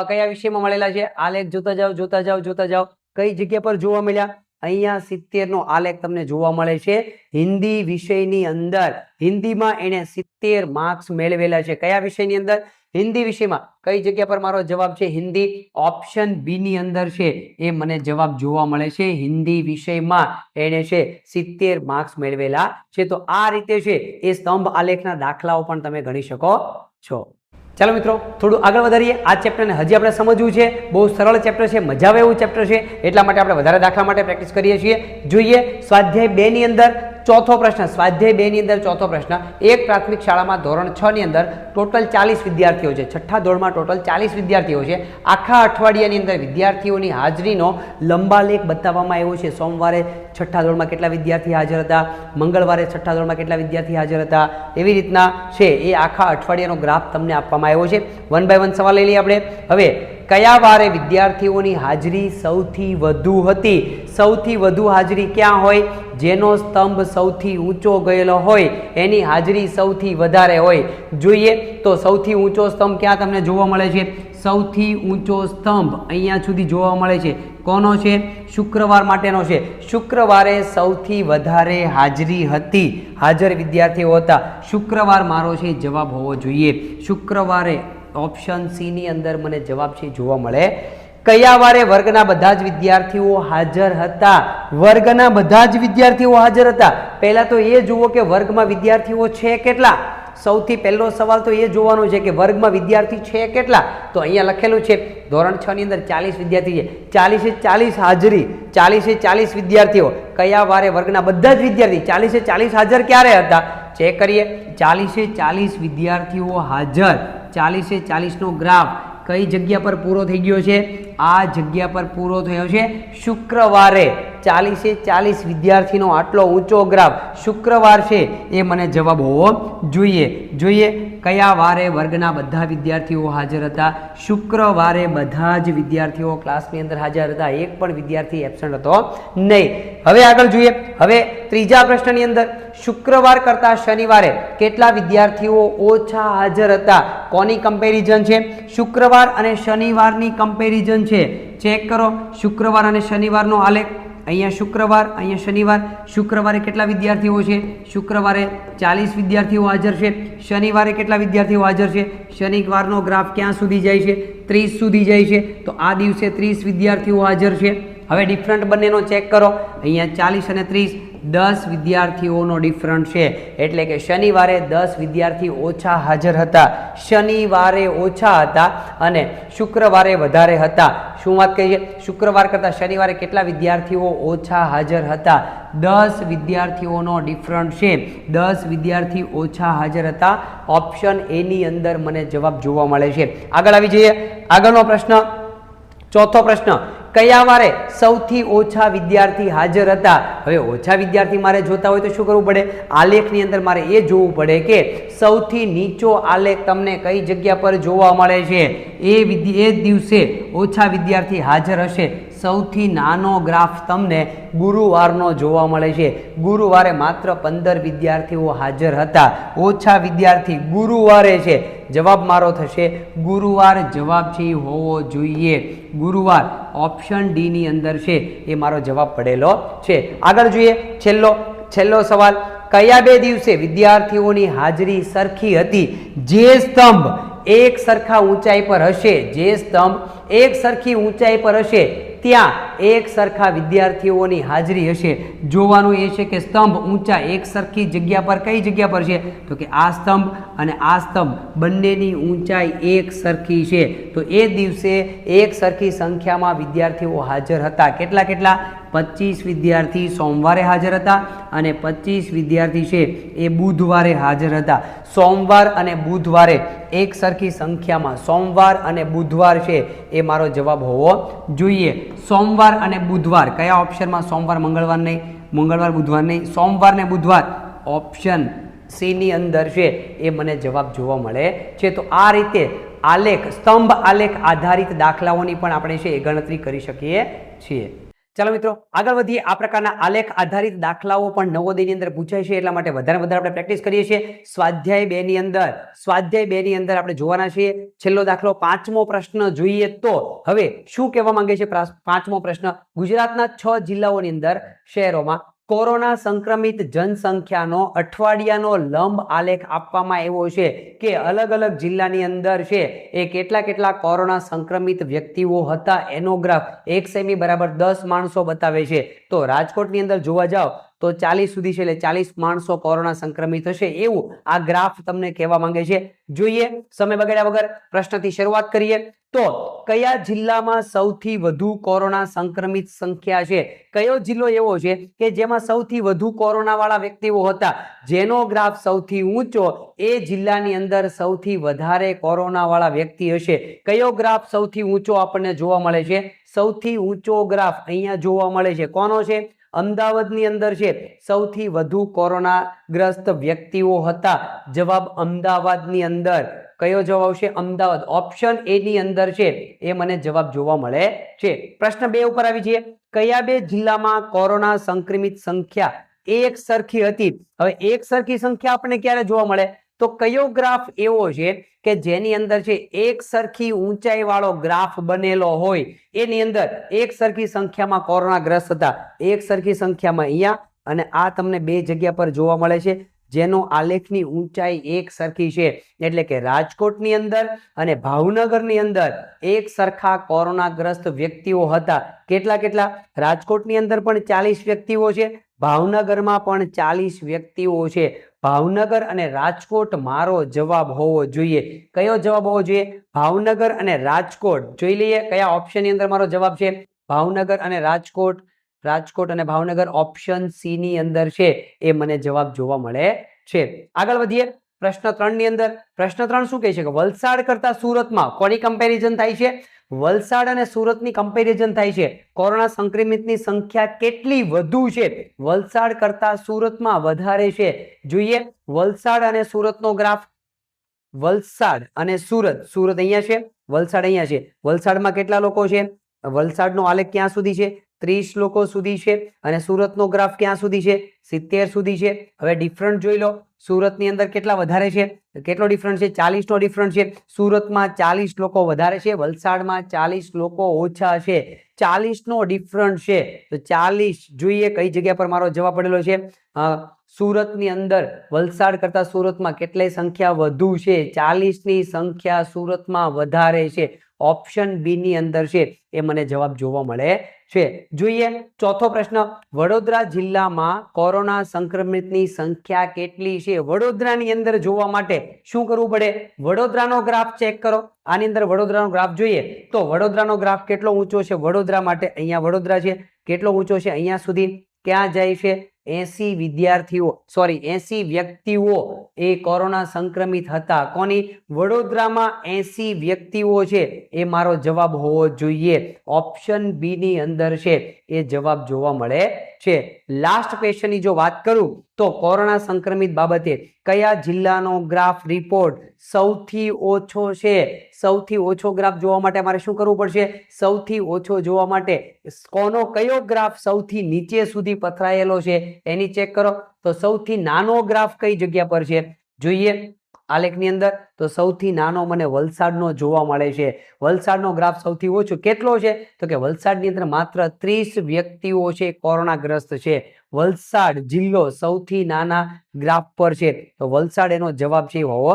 કયા વિષયમાં મળેલા છે. આલેખ જોતા જાઓ. કઈ જગ્યા પર જોવા મળ્યા? અહીંયા 70 નો આલેખ તમને જોવા મળે છે હિન્દી વિષયની અંદર. હિન્દીમાં એને 70 માર્ક્સ મેળવેલા છે. કયા વિષયની અંદર? હિન્દી વિષયમાં. કઈ જગ્યા પર મારો જવાબ છે? હિન્દી. ઓપ્શન બી ની અંદર છે એ મને જવાબ જોવા મળે છે. હિન્દી વિષયમાં એને છે 70 માર્ક્સ મેળવેલા છે. તો આ રીતે છે એ સ્તંભ આલેખના દાખલાઓ પણ તમે ગણી શકો છો. ચાલો મિત્રો, થોડું આગળ વધારીએ. આ ચેપ્ટરને હજી આપણે સમજવું છે. બહુ સરળ ચેપ્ટર છે, મજા આવે એવું ચેપ્ટર છે, એટલા માટે આપણે વધારે દાખલા માટે પ્રેક્ટિસ કરીએ છીએ. જોઈએ સ્વાધ્યાય 2 ની અંદર ચોથો પ્રશ્ન. સ્વાધ્યાય 2 ની અંદર ચોથો પ્રશ્ન. એક પ્રાથમિક શાળામાં ધોરણ 6 ની અંદર ટોટલ 40 વિદ્યાર્થીઓ છે. છઠ્ઠા ધોરણમાં ટોટલ 40 વિદ્યાર્થીઓ છે. આખા અઠવાડિયાની અંદર વિદ્યાર્થીઓની હાજરીનો લંબાલેખ બતાવવામાં આવ્યો છે. સોમવારે છઠ્ઠા ધોરણમાં કેટલા વિદ્યાર્થી હાજર હતા, મંગળવારે છઠ્ઠા ધોરણમાં કેટલા વિદ્યાર્થી હાજર હતા, એવી રીતના છે એ આખા અઠવાડિયાનો ગ્રાફ તમને આપવામાં આવ્યો છે. 1 બાય 1 સવાલ લઈ લઈએ આપણે. હવે કયા વારે વિદ્યાર્થીઓની હાજરી સૌથી વધુ હતી? સૌથી વધુ હાજરી ક્યાં હોય? જેનો સ્તંભ સૌથી ઊંચો ગયેલો હોય એની હાજરી સૌથી વધારે હોય. જોઈએ તો સૌથી ઊંચો સ્તંભ ક્યાં તમને જોવા મળે છે? સૌથી ઊંચો સ્તંભ અહીંયા સુધી જોવા મળે છે. કોનો છે? શુક્રવાર માટેનો છે. શુક્રવારે સૌથી વધારે હાજરી હતી, હાજર વિદ્યાર્થીઓ હતા. શુક્રવાર મારો છે જવાબ હોવો જોઈએ. શુક્રવારે ઓપ્શન સી ની અંદર મને જવાબ છે જોવા મળે. કયા વારે વર્ગના બધા જ વિદ્યાર્થીઓ હાજર હતા? વર્ગના બધા જ વિદ્યાર્થીઓ હાજર હતા. પહેલા તો એ જુઓ કે વર્ગમાં વિદ્યાર્થીઓ છે કેટલા. સૌથી પહેલો સવાલ તો એ જોવાનો છે કે વર્ગમાં વિદ્યાર્થી છે કેટલા. તો અહીંયા લખેલું છે ધોરણ 6 ની અંદર 40 વિદ્યાર્થી છે. 40 હાજરી, 40 વિદ્યાર્થીઓ. કયા વારે વર્ગના બધા જ વિદ્યાર્થી 40 હાજર ક્યારે હતા? ચેક કરીએ. 40 વિદ્યાર્થીઓ હાજર. 40 નો ગ્રાફ કઈ જગ્યા પર પૂરો થઈ ગયો છે? આ જગ્યા પર પૂરો થયો છે શુક્રવારે. 40 વિદ્યાર્થીનો આટલો ઊંચો ગ્રાફ શુક્રવાર છે એ મને જવાબ હોવો જોઈએ. જોઈએ કયા વારે વર્ગના બધા વિદ્યાર્થીઓ હાજર હતા? શુક્રવારે બધા જ વિદ્યાર્થીઓ ક્લાસની અંદર હાજર હતા, એક પણ વિદ્યાર્થી એબસન્ટ હતો નહીં. હવે આગળ જોઈએ. હવે ત્રીજા પ્રશ્નની અંદર શુક્રવાર કરતા શનિવારે કેટલા વિદ્યાર્થીઓ ઓછા હાજર હતા? કોની કમ્પેરિઝન છે? શુક્રવાર અને શનિવારની કમ્પેરિઝન છે. ચેક કરો શુક્રવાર અને શનિવારનો આલેખ. અહીંયા શુક્રવાર, અહીંયા શનિવાર. શુક્રવારે કેટલા વિદ્યાર્થીઓ છે? શુક્રવારે 40 વિદ્યાર્થીઓ હાજર છે. શનિવારે કેટલા વિદ્યાર્થીઓ હાજર છે? શનિવારનો ગ્રાફ ક્યાં સુધી જાય છે? 30 સુધી જાય છે. તો આ દિવસે 30 વિદ્યાર્થીઓ હાજર છે. હવે ડિફરન્ટ બંનેનો ચેક કરો. અહીંયા 40 અને 30 10 વિદ્યાર્થીઓનો ડિફરન્ટ છે. એટલે કે શનિવારે 10 વિદ્યાર્થી ઓછા હાજર હતા. શનિવારે ઓછા હતા અને શુક્રવારે વધારે હતા. શું વાત કહી છે? શુક્રવાર કરતા શનિવારે કેટલા વિદ્યાર્થીઓ ઓછા હાજર હતા? 10 વિદ્યાર્થીઓનો ડિફરન્ટ છે. 10 વિદ્યાર્થી ઓછા હાજર હતા. ઓપ્શન એ ની અંદર મને જવાબ જોવા મળે છે. આગળ આવી જઈએ. આગળનો પ્રશ્ન, ચોથો પ્રશ્ન, કયા વારે સૌથી ઓછા વિદ્યાર્થી હાજર હતા? હવે ઓછા વિદ્યાર્થી મારે જોતા હોય તો શું કરવું પડે? આલેખની અંદર મારે એ જોવું પડે કે સૌથી નીચો આલેખ તમને કઈ જગ્યા પર જોવા મળે છે. એ દિવસે ઓછા વિદ્યાર્થી હાજર હશે. સૌથી નાનો ગ્રાફ તમને ગુરુવારનો જોવા મળે છે. ગુરુવારે માત્ર 15 વિદ્યાર્થીઓ હાજર હતા. ઓછા વિદ્યાર્થી ગુરુવારે છે. જવાબ મારો થશે ગુરુવાર. જવાબ છે હોવો જોઈએ ગુરુવાર. ઓપ્શન ડી ની અંદર છે એ મારો જવાબ પડેલો છે. આગળ જોઈએ. છેલ્લો સવાલ, કયા બે દિવસે વિદ્યાર્થીઓની હાજરી સરખી હતી? જે સ્તંભ એક સરખા ઊંચાઈ પર હશે, જે સ્તંભ એક સરખી ઊંચાઈ પર હશે ત્યાં એક સરખા વિદ્યાર્થીઓની હાજરી હશે. જોવાનું એ છે કે સ્તંભ ઊંચા એક સરખી જગ્યા પર કઈ જગ્યા પર છે? તો કે આ સ્તંભ અને આ સ્તંભ બંનેની ઊંચાઈ એક સરખી છે. તો એ દિવસે એક સરખી સંખ્યામાં વિદ્યાર્થીઓ હાજર હતા. કેટલા? 25 વિદ્યાર્થી સોમવારે હાજર હતા અને 25 વિદ્યાર્થી છે એ બુધવારે હાજર હતા. સોમવાર અને બુધવારે એક સરખી સંખ્યામાં, સોમવાર અને બુધવાર છે એ મારો જવાબ હોવો જોઈએ. સોમવાર અને બુધવાર કયા ઓપ્શનમાં? સોમવાર મંગળવાર નહીં, મંગળવાર બુધવાર નહીં, સોમવાર ને બુધવાર. ઓપ્શન સી ની અંદર છે એ મને જવાબ જોવા મળે છે. તો આ રીતે આલેખ, સ્તંભ આલેખ આધારિત દાખલાઓની પણ આપણે છે એ ગણતરી કરી શકીએ છીએ. ચાલો મિત્રો આગળ વધીએ. આ પ્રકારના આલેખ આધારિત દાખલાઓ પણ નવોદયની અંદર પૂછાય છે, એટલા માટે વધારે આપણે પ્રેક્ટિસ કરીએ છીએ. સ્વાધ્યાય 2 ની અંદર આપણે જોવાના છીએ છેલ્લો દાખલો. 5મો પ્રશ્ન જોઈએ તો હવે શું કહેવા માંગે છે 5મો પ્રશ્ન? ગુજરાતના 6 જિલ્લાઓની અંદર શહેરોમાં કોરોના સંક્રમિત જનસંખ્યાનો અઠવાડિયાનો લંબ આલેખ આપવામાં આવ્યો છે કે અલગ અલગ જિલ્લાની અંદર છે એ કેટલા કોરોના સંક્રમિત વ્યક્તિઓ હતા. એનો ગ્રાફ 1 સેમી બરાબર 10 માણસો બતાવે છે. તો રાજકોટની અંદર જોવા જાવ તો 40 સુધી છે, એટલે 40 માણસો કોરોના સંક્રમિત હશે એવું આ ગ્રાફ તમને કહેવા માંગે છે. જોઈએ, સમય બગાડ્યા વગર પ્રશ્નથી શરૂઆત કરીએ. તો કયા જિલ્લામાં સૌથી વધુ કોરોના સંક્રમિત સંખ્યા છે? કયો જિલ્લો એવો છે કે જેમાં સૌથી વધુ કોરોના વાળા વ્યક્તિઓ હતા? જેનો ગ્રાફ સૌથી ઊંચો એ જિલ્લાની અંદર સૌથી વધારે કોરોના વાળા વ્યક્તિ હશે. કયો ગ્રાફ સૌથી ઊંચો આપણને જોવા મળે છે? સૌથી ઊંચો ગ્રાફ અહીંયા જોવા મળે છે. કોનો છે? અમદાવાદની અંદર છે સૌથી વધુ કોરોનાગ્રસ્ત વ્યક્તિઓ હતા. જવાબ અમદાવાદની અંદર. કયો જવાબ આવશે? અમદાવાદ. ઓપ્શન એ ની અંદર છે એ મને જવાબ જોવા મળે છે. પ્રશ્ન 2 ઉપર આવી જઈએ. કયા બે જિલ્લામાં કોરોના સંક્રમિત સંખ્યા એક સરખી હતી? હવે એક સરખી સંખ્યા આપણને ક્યારે જોવા મળે? તો કયો ગ્રાફ એવો છે કે જેની અંદર છે એક સરખી ઊંચાઈ વાળો ગ્રાફ બનેલો હોય, એની અંદર એક સરખી સંખ્યામાં કોરોનાગ્રસ્ત હતા. એક સરખી સંખ્યામાં અહીંયા અને આ તમને 2 જગ્યા પર જોવા મળે છે જેનો આલેખની ઊંચાઈ એક સરખી છે. એટલે કે રાજકોટની અંદર અને ભાવનગરની અંદર એક સરખા કોરોનાગ્રસ્ત વ્યક્તિઓ હતા. કેટલા? રાજકોટની અંદર પણ 40 વ્યક્તિઓ છે, ભાવનગરમાં પણ 40 વ્યક્તિઓ છે. ભાવનગર અને રાજકોટ મારો જવાબ હોવો જોઈએ. કયો જવાબ હોવો જોઈએ? ભાવનગર અને રાજકોટ. જોઈ લઈએ કયા ઓપ્શનની અંદર મારો જવાબ છે. ભાવનગર અને રાજકોટ. રાજકોટ અને ભાવનગર ઓપ્શન સી ની અંદર છે એ મને જવાબ જોવા મળે છે. આગળ વધીએ. પ્રશ્ન 3 ની અંદર. પ્રશ્ન 3 શું કહે છે કે વલસાડ કરતા સુરતમાં કોની કમ્પેરિઝન થાય છે? વલસાડ અને સુરતની કમ્પેરિઝન થાય છે. કોરોના સંક્રમિતની સંખ્યા કેટલી વધુ છે? વલસાડ કરતા સુરતમાં વધારે છે. જોઈએ વલસાડ અને સુરતનો ગ્રાફ. વલસાડ અને સુરત. સુરત અહીંયા છે, વલસાડ અહીંયા છે. વલસાડમાં કેટલા લોકો છે? વલસાડનો આલેખ ક્યાં સુધી છે? 30 લોકો સુધી છે. અને સુરતનો ગ્રાફ ક્યાં સુધી છે? 70 સુધી છે. હવે ડિફરન્ટ જોઈ લો. સુરતની અંદર કેટલા વધારે છે? કેટલો ડિફરન્ટ છે? 40 નો ડિફરન્ટ છે. સુરતમાં 40 લોકો વધારે છે, વલસાડમાં 40 લોકો ઓછા છે. 40 નો ડિફરન્ટ છે. તો 40 જોઈએ કઈ જગ્યા પર મારો જવાબ પડેલો છે. સુરતની અંદર વલસાડ કરતા સુરતમાં કેટલી સંખ્યા વધુ છે? 40 ની સંખ્યા સુરતમાં વધારે છે. ઓપ્શન બી ની અંદર છે એ મને જવાબ જોવા મળે છે. જોઈએ ચોથો પ્રશ્ન. વડોદરા જિલ્લામાં કોરોના સંક્રમિતની સંખ્યા કેટલી છે? વડોદરાની અંદર જોવા માટે શું કરવું પડે? વડોદરાનો ગ્રાફ ચેક કરો. આની અંદર વડોદરાનો ગ્રાફ જોઈએ તો વડોદરાનો ગ્રાફ કેટલો ઊંચો છે? વડોદરા માટે અહીંયા વડોદરા છે, કેટલો ઊંચો છે? અહીંયા સુધી. ક્યાં જાય છે? 80 વ્યક્તિઓ એ કોરોના સંક્રમિત હતા. કોની? વડોદરામાં 80 વ્યક્તિઓ છે એ મારો જવાબ હોવો જોઈએ. ઓપ્શન બી ની અંદર છે એ જવાબ જોવા મળે છે. લાસ્ટ ક્વેશ્ચનની જો વાત કરું તો કોરોના સંક્રમિત બાબતે કયા જિલ્લાનો ગ્રાફ રિપોર્ટ સૌથી ઓછો છે? સૌથી ઓછો ગ્રાફ જોવા માટે મારે શું કરવું પડશે? સૌથી ઓછો જોવા માટે કયો ગ્રાફ સૌથી નીચે સુધી પથરાયેલો છે એની ચેક કરો. તો સૌથી નાનો ગ્રાફ કઈ જગ્યા પર છે? જોઈએ આલેખની અંદર તો સૌથી નાનો મને વલસાડનો જોવા મળે છે. વલસાડનો ગ્રાફ સૌથી ઓછો કેટલો છે? તો કે વલસાડની અંદર માત્ર 30 વ્યક્તિઓ છે કોરોનાગ્રસ્ત છે. વલસાડ જિલ્લો સૌથી નાના ગ્રાફ પર છે. તો વલસાડ એનો જવાબ છે હોવો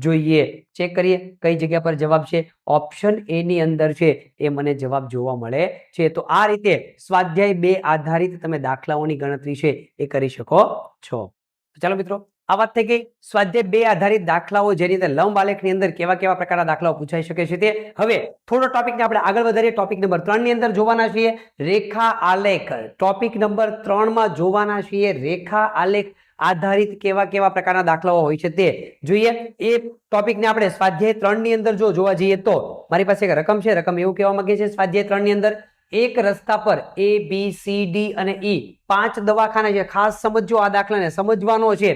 જોઈએ. ચેક કરીએ કઈ જગ્યા પર જવાબ છે. ઓપ્શન એ ની અંદર છે એ મને જવાબ જોવા મળે છે. તો આ રીતે સ્વાધ્યાય 2 આધારિત તમે દાખલાઓની ગણતરી છે એ કરી શકો છો. ચાલો મિત્રો, આ વાત થઈ ગઈ સ્વાધ્યાય 2 આધારિત દાખલાઓ, જેની અંદર લંબ આલેખની અંદર કેવા કેવા પ્રકારના દાખલાઓ પૂછાઈ શકે છે તે. હવે થોડો ટોપિકને આપણે આગળ વધારીએ. ટોપિક નંબર 3 ની અંદર જોવાના છીએ રેખા આલેખ. ટોપિક નંબર 3 માં જોવાના છીએ રેખા આલેખ આધારિત કેવા કેવા પ્રકારના દાખલાઓ હોય છે તે જોઈએ. એ ટોપિકને આપણે સ્વાધ્યાય 3 ની અંદર જો જોવા જઈએ તો મારી પાસે એક રકમ છે. રકમ એવું કહેવા માંગે છે સ્વાધ્યાય 3 ની અંદર એક રસ્તા પર ABCD અને E 5 દવાખાના છે. ખાસ સમજો, આ દાખલાને સમજવાનો છે.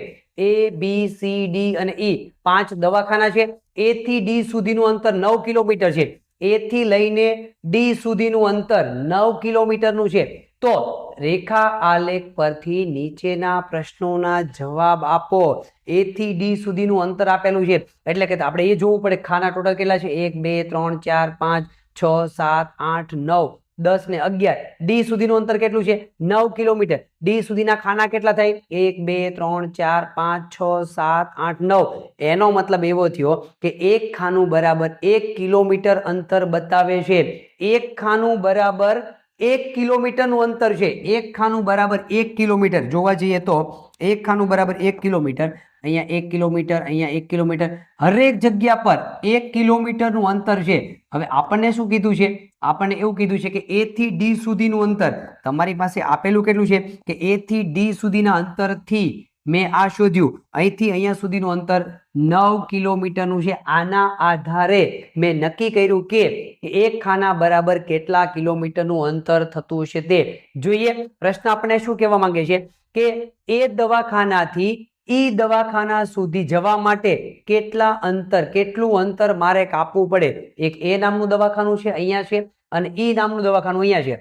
ABCD અને E 5 દવાખાના છે. A થી D સુધીનું અંતર 9 કિલોમીટર છે. A થી લઈને D સુધીનું અંતર 9 કિલોમીટરનું છે. તો રેખા આલેખ પરથી નીચેના પ્રશ્નોના જવાબ આપો. A થી D સુધીનું અંતર આપેલું છે એટલે કે આપણે એ જોવું પડે ખાના ટોટલ કેટલા છે? 1 2 3 4 5 6 7 8 9 10 ને 11. ડી સુધીનું અંતર કેટલું છે? 9 કિલોમીટર. ડી સુધીના ખાના કેટલા થાય? 1 2 3 4 5 6 7 8 9. એનો મતલબ એવો થયો કે એક ખાનું બરાબર 1 કિલોમીટર અંતર બતાવે છે. એક ખાનું બરાબર 1 કિલોમીટરનું અંતર છે. એક ખાનું બરાબર 1 કિલોમીટર જોવા જઈએ તો એક ખાનું બરાબર 1 કિલોમીટર. અહીંયા 1 કિલોમીટર, અહીંયા 1 કિલોમીટર. હરેક જગ્યા પર 1 કિલોમીટરનું અંતર છે. હવે આપણને શું કીધું છે? આપણને એવું કીધું છે કે A થી D સુધીનું અંતર તમારી પાસે આપેલું કેટલું છે કે A થી D સુધીના અંતરથી મેં આ શોધ્યું. અહીંથી અહીંયા સુધીનું અંતર 9 કિલોમીટરનું છે. આના આધારે મેં નક્કી કર્યું કે એક ખાના બરાબર કેટલા કિલોમીટરનું અંતર થતું છે તે જોઈએ. પ્રશ્ન આપણે શું કહેવા માંગે છે કે એ દવાખાનાથી ઈ દવાખાના સુધી જવા માટે કેટલું અંતર મારે કાપવું પડે? એક એ નામનું દવાખાનું છે અહીંયા છે અને ઈ નામનું દવાખાનું અહીંયા છે.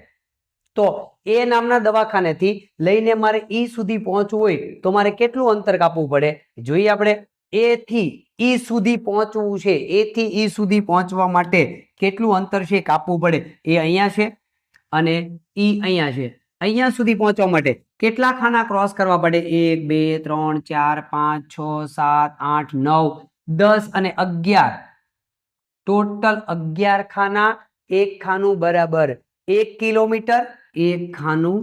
તો એ નામના દવાખાનેથી લઈને મારે ઈ સુધી પહોંચવું હોય તો મારે કેટલું અંતર કાપવું પડે? જોઈએ આપણે. એ થી ઈ સુધી પહોંચવું છે. એ થી ઈ સુધી પહોંચવા માટે કેટલું અંતર છે કાપવું પડે? એ અહીંયા છે અને ઈ અહીંયા છે. અહીંયા સુધી પહોંચવા માટે કેટલા ખાના ક્રોસ કરવા પડે? 1 2 3 4 5 6 7 8 9 10 અને 11. ટોટલ 11 ખાના. એક ખાનું બરાબર 1 કિલોમીટર. એક ખાનું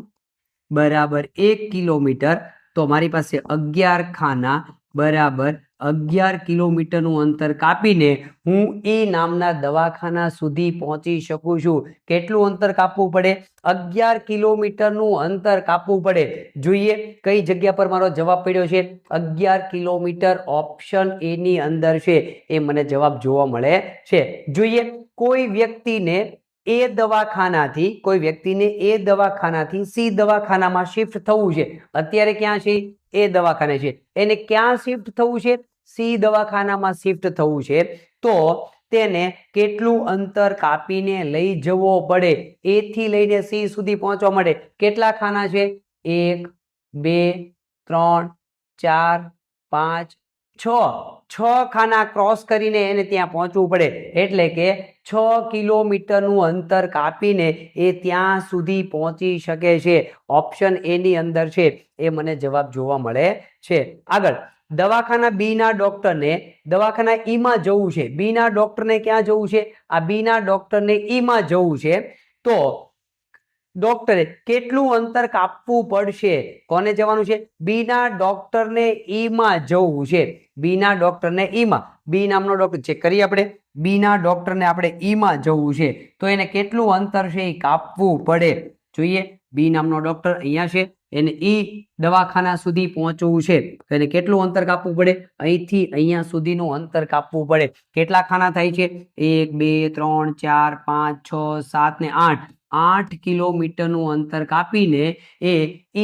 બરાબર 1 કિલોમીટર. તો મારી પાસે 11 ખાના બરાબર 11 કિલોમીટરનું અંતર કાપીને હું એ નામના દવાખાના સુધી પહોંચી શકું છું. કેટલું અંતર કાપવું પડે? 11 કિલોમીટરનું અંતર કાપવું પડે. જોઈએ કઈ જગ્યા પર મારો જવાબ પડ્યો છે? 11 કિલોમીટર. ઓપ્શન એ ની અંદર છે એ મને જવાબ જોવા મળે છે. જોઈએ કોઈ વ્યક્તિને એ દવાખાનાથી સી દવાખાનામાં શિફ્ટ થવું છે. અત્યારે ક્યાં છે? એ દવાખાને છે. એને ક્યાં શિફ્ટ થવું છે? સી દવાખાનામાં શિફ્ટ થવું છે તો તેને કેટલું અંતર કાપીને લઈ જવો પડે? એ થી લઈને સી સુધી પહોંચવા માટે કેટલા ખાના છે? 1 2 3 4 5 6 ખાના ક્રોસ કરીને એને ત્યાં પહોંચવું પડે, એટલે કે 6 કિલોમીટરનું અંતર કાપીને એ ત્યાં સુધી પહોંચી શકે છે. ઓપ્શન એ ની અંદર છે એ મને જવાબ જોવા મળે છે. આગળ, દવાખાના બી ના ડોક્ટરને દવાખાના ઈ માં જવું છે. બી ના ડોક્ટરને ક્યાં જવું છે? આ બી ના ડોક્ટરને ઈ માં જવું છે તો ડોક્ટરે કેટલું અંતર કાપવું પડશે? કોને જવાનું છે? બી ના ડોક્ટરને ઈ માં જવું છે. બી ના ડોક્ટરને ઈ માં, બી નામનો ડોક્ટર ચેક કરીએ આપણે. બી ના ડોક્ટરને આપણે ઈ માં જવું છે તો એને કેટલું અંતર છે એ કાપવું પડે? જોઈએ, બી નામનો ડોક્ટર અહીંયા છે, એને ઈ દવાખાના સુધી પહોંચવું છે તો એને કેટલું અંતર કાપવું પડે? અહીંથી અહીંયા સુધીનું અંતર કાપવું પડે. કેટલા ખાના થાય છે? 1 2 3 4 5 6 7 ને 8 8 કિલોમીટરનું અંતર કાપીને એ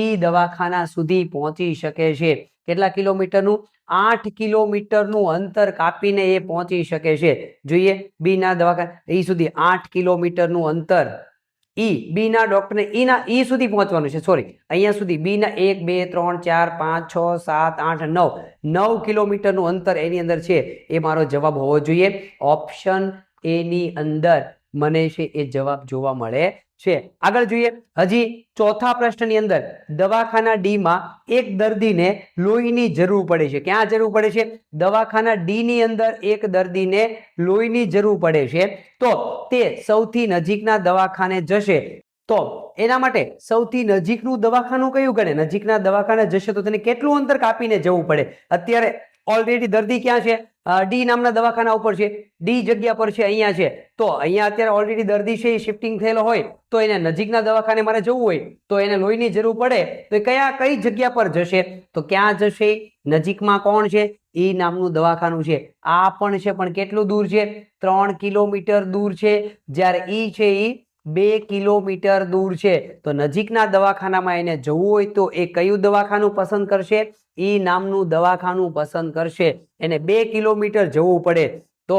ઈ દવાખાના સુધી પહોંચી શકે છે. કેટલા કિલોમીટરનું? 8 કિલોમીટરનું અંતર કાપીને એ પહોંચી શકે છે. જોઈએ, બી ના દવાખાના ઈ સુધી 8 કિલોમીટરનું અંતર ઈ બી ના ડોક્ટરને ઈ સુધી પહોંચવાનું છે. સોરી, અહીંયા સુધી બી ના 1 2 3 4 5 6 7 8 9 કિલોમીટરનું અંતર એની અંદર છે. એ મારો જવાબ હોવો જોઈએ. ઓપ્શન એ ની અંદર મને છે એ જવાબ જોવા મળે છે. આગળ જોઈએ, હજી ચોથા પ્રશ્નની અંદર દવાખાના ડી માં એક દર્દીને લોહીની જરૂર પડે છે. ક્યાં જરૂર પડે છે? દવાખાના ડી ની અંદર એક દર્દીને લોહીની જરૂર પડે છે તો તે સૌથી નજીકના દવાખાને જશે. તો એના માટે સૌથી નજીકનું દવાખાનું કયું ગણે? નજીકના દવાખાને જશે તો તેને કેટલું અંતર કાપીને જવું પડે? અત્યારે ઓલરેડી દર્દી ક્યાં છે? ડી નામના દવાખાના ઉપર છે. ડી જગ્યા પર છે, અહીંયા છે. તો અહીંયા અત્યારે ઓલરેડી દર્દી છે એ શિફ્ટિંગ થયેલો હોય તો એને નજીકના દવાખાને મારે જવું હોય તો એને લોહીની જરૂર પડે તો કઈ જગ્યા પર જશે? તો ક્યાં જશે? નજીકમાં કોણ છે? ઈ નામનું દવાખાનું છે. આ પણ છે, પણ કેટલું દૂર છે? 3 કિલોમીટર દૂર છે. જ્યારે ઈ છે ઈ 2 કિલોમીટર દૂર છે. તો નજીકના દવાખાનામાં એને જવું હોય તો એ કયું દવાખાનું પસંદ કરશે? ઈ નામનું દવાખાનું પસંદ કરશે. એને 2 કિલોમીટર જવું પડે તો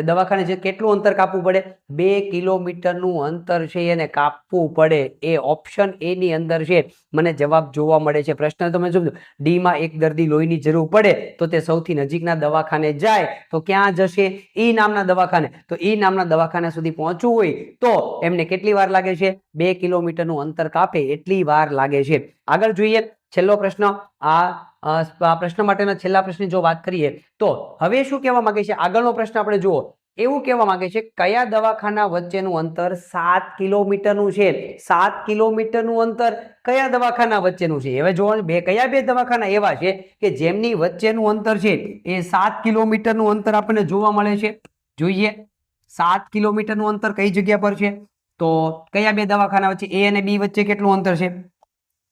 દવાખાને જે કેટલું અંતર કાપવું પડે? 2 કિલોમીટરનું અંતર છે એને કાપવું પડે. એ ઓપ્શન એ ની અંદર છે મને જવાબ જોવા મળે છે. પ્રશ્ન તમે સમજો, ડી માં એક દર્દી લોહીની જરૂર પડે તો તે સૌથી નજીકના દવાખાને જાય તો ક્યાં જશે? ઈ નામના દવાખાને. તો ઈ નામના દવાખાના સુધી પહોંચવું હોય તો એમને કેટલી વાર લાગે છે? 2 કિલોમીટરનું અંતર કાપે એટલી વાર લાગે છે. આગળ જોઈએ, છેલ્લો પ્રશ્ન. આ પ્રશ્ન માટેના છેલ્લા પ્રશ્નની જો વાત કરીએ તો હવે શું કહેવા માંગે છે? આગળનો પ્રશ્ન આપણે જુઓ. એવું કહેવા માંગે છે કયા દવાખાના વચ્ચેનું અંતર 7 કિલોમીટરનું છે? 7 કિલોમીટરનું અંતર કયા દવાખાના વચ્ચેનું છે? હવે જોવાનું, કયા બે દવાખાના એવા છે કે જેમની વચ્ચેનું અંતર છે એ 7 કિલોમીટરનું અંતર આપણને જોવા મળે છે? જોઈએ, 7 કિલોમીટરનું અંતર કઈ જગ્યા પર છે? તો કયા બે દવાખાના વચ્ચે? એ અને બી વચ્ચે કેટલું અંતર છે?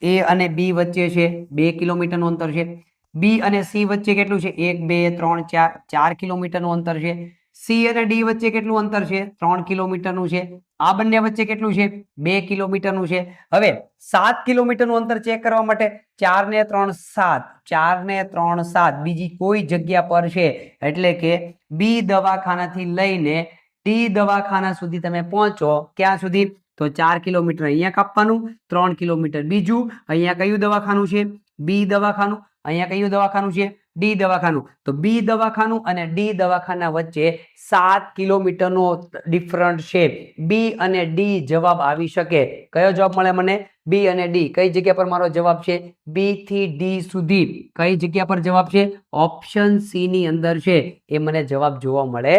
એ અને બી વચ્ચે છે 2 કિલોમીટરનું અંતર છે. બી અને સી વચ્ચે કેટલું છે? 1 2 3 4 કિલોમીટરનું અંતર છે. સી અને ડી વચ્ચે કેટલું અંતર છે? 3 કિલોમીટરનું છે. આ બંને વચ્ચે કેટલું છે? 2 કિલોમીટરનું છે. હવે 7 કિલોમીટરનું અંતર ચેક કરવા માટે 4 ને 3 7, 4 ને 3 7 બીજી કોઈ જગ્યા પર છે, એટલે કે બી દવાખાનાથી લઈને ડી દવાખાના સુધી તમે પહોંચો. ક્યાં સુધી? તો 4 કિલોમીટર અહીંયા કાપવાનું, 3 કિલોમીટર બીજું. અહીંયા કયું દવાખાનું છે? બી દવાખાનું. અહીંયા કયું દવાખાનું છે? ડી દવાખાનું. તો બી દવાખાનું અને ડી દવાખાના વચ્ચે 7 કિલોમીટરનો ડિફરન્ટ છે. બી અને ડી જવાબ આવી શકે. કયો જવાબ મળે મને? બી અને ડી. કઈ જગ્યા પર મારો જવાબ છે? બી થી ડી સુધી. કઈ જગ્યા પર જવાબ છે? ઓપ્શન સી ની અંદર છે. એ મને જવાબ જોવા મળે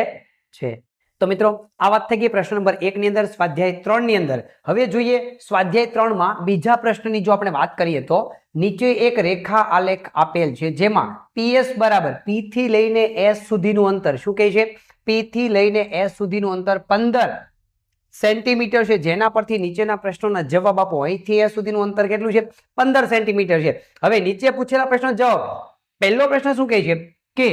છે. તો મિત્રો, આ વાત થઈ ગઈ પ્રશ્ન નંબર 1 ની અંદર, સ્વાધ્યાય 3 ની અંદર. હવે જોઈએ સ્વાધ્યાય 3 માં બીજા પ્રશ્નની જો આપણે વાત કરીએ તો નીચે એક રેખા આલેખ આપેલ છે જેમાં પીએસ બરાબર પી થી લઈને એસ સુધીનું અંતર શું કહે છે? પી થી લઈને એસ સુધીનું અંતર 15 સેન્ટીમીટર છે. જેના પરથી નીચેના પ્રશ્નોના જવાબ આપો. અહીંથી એસ સુધીનું અંતર કેટલું છે? 15 સેન્ટીમીટર છે. હવે નીચે પૂછેલા પ્રશ્નનો જવાબ. પહેલો પ્રશ્ન શું કહે છે કે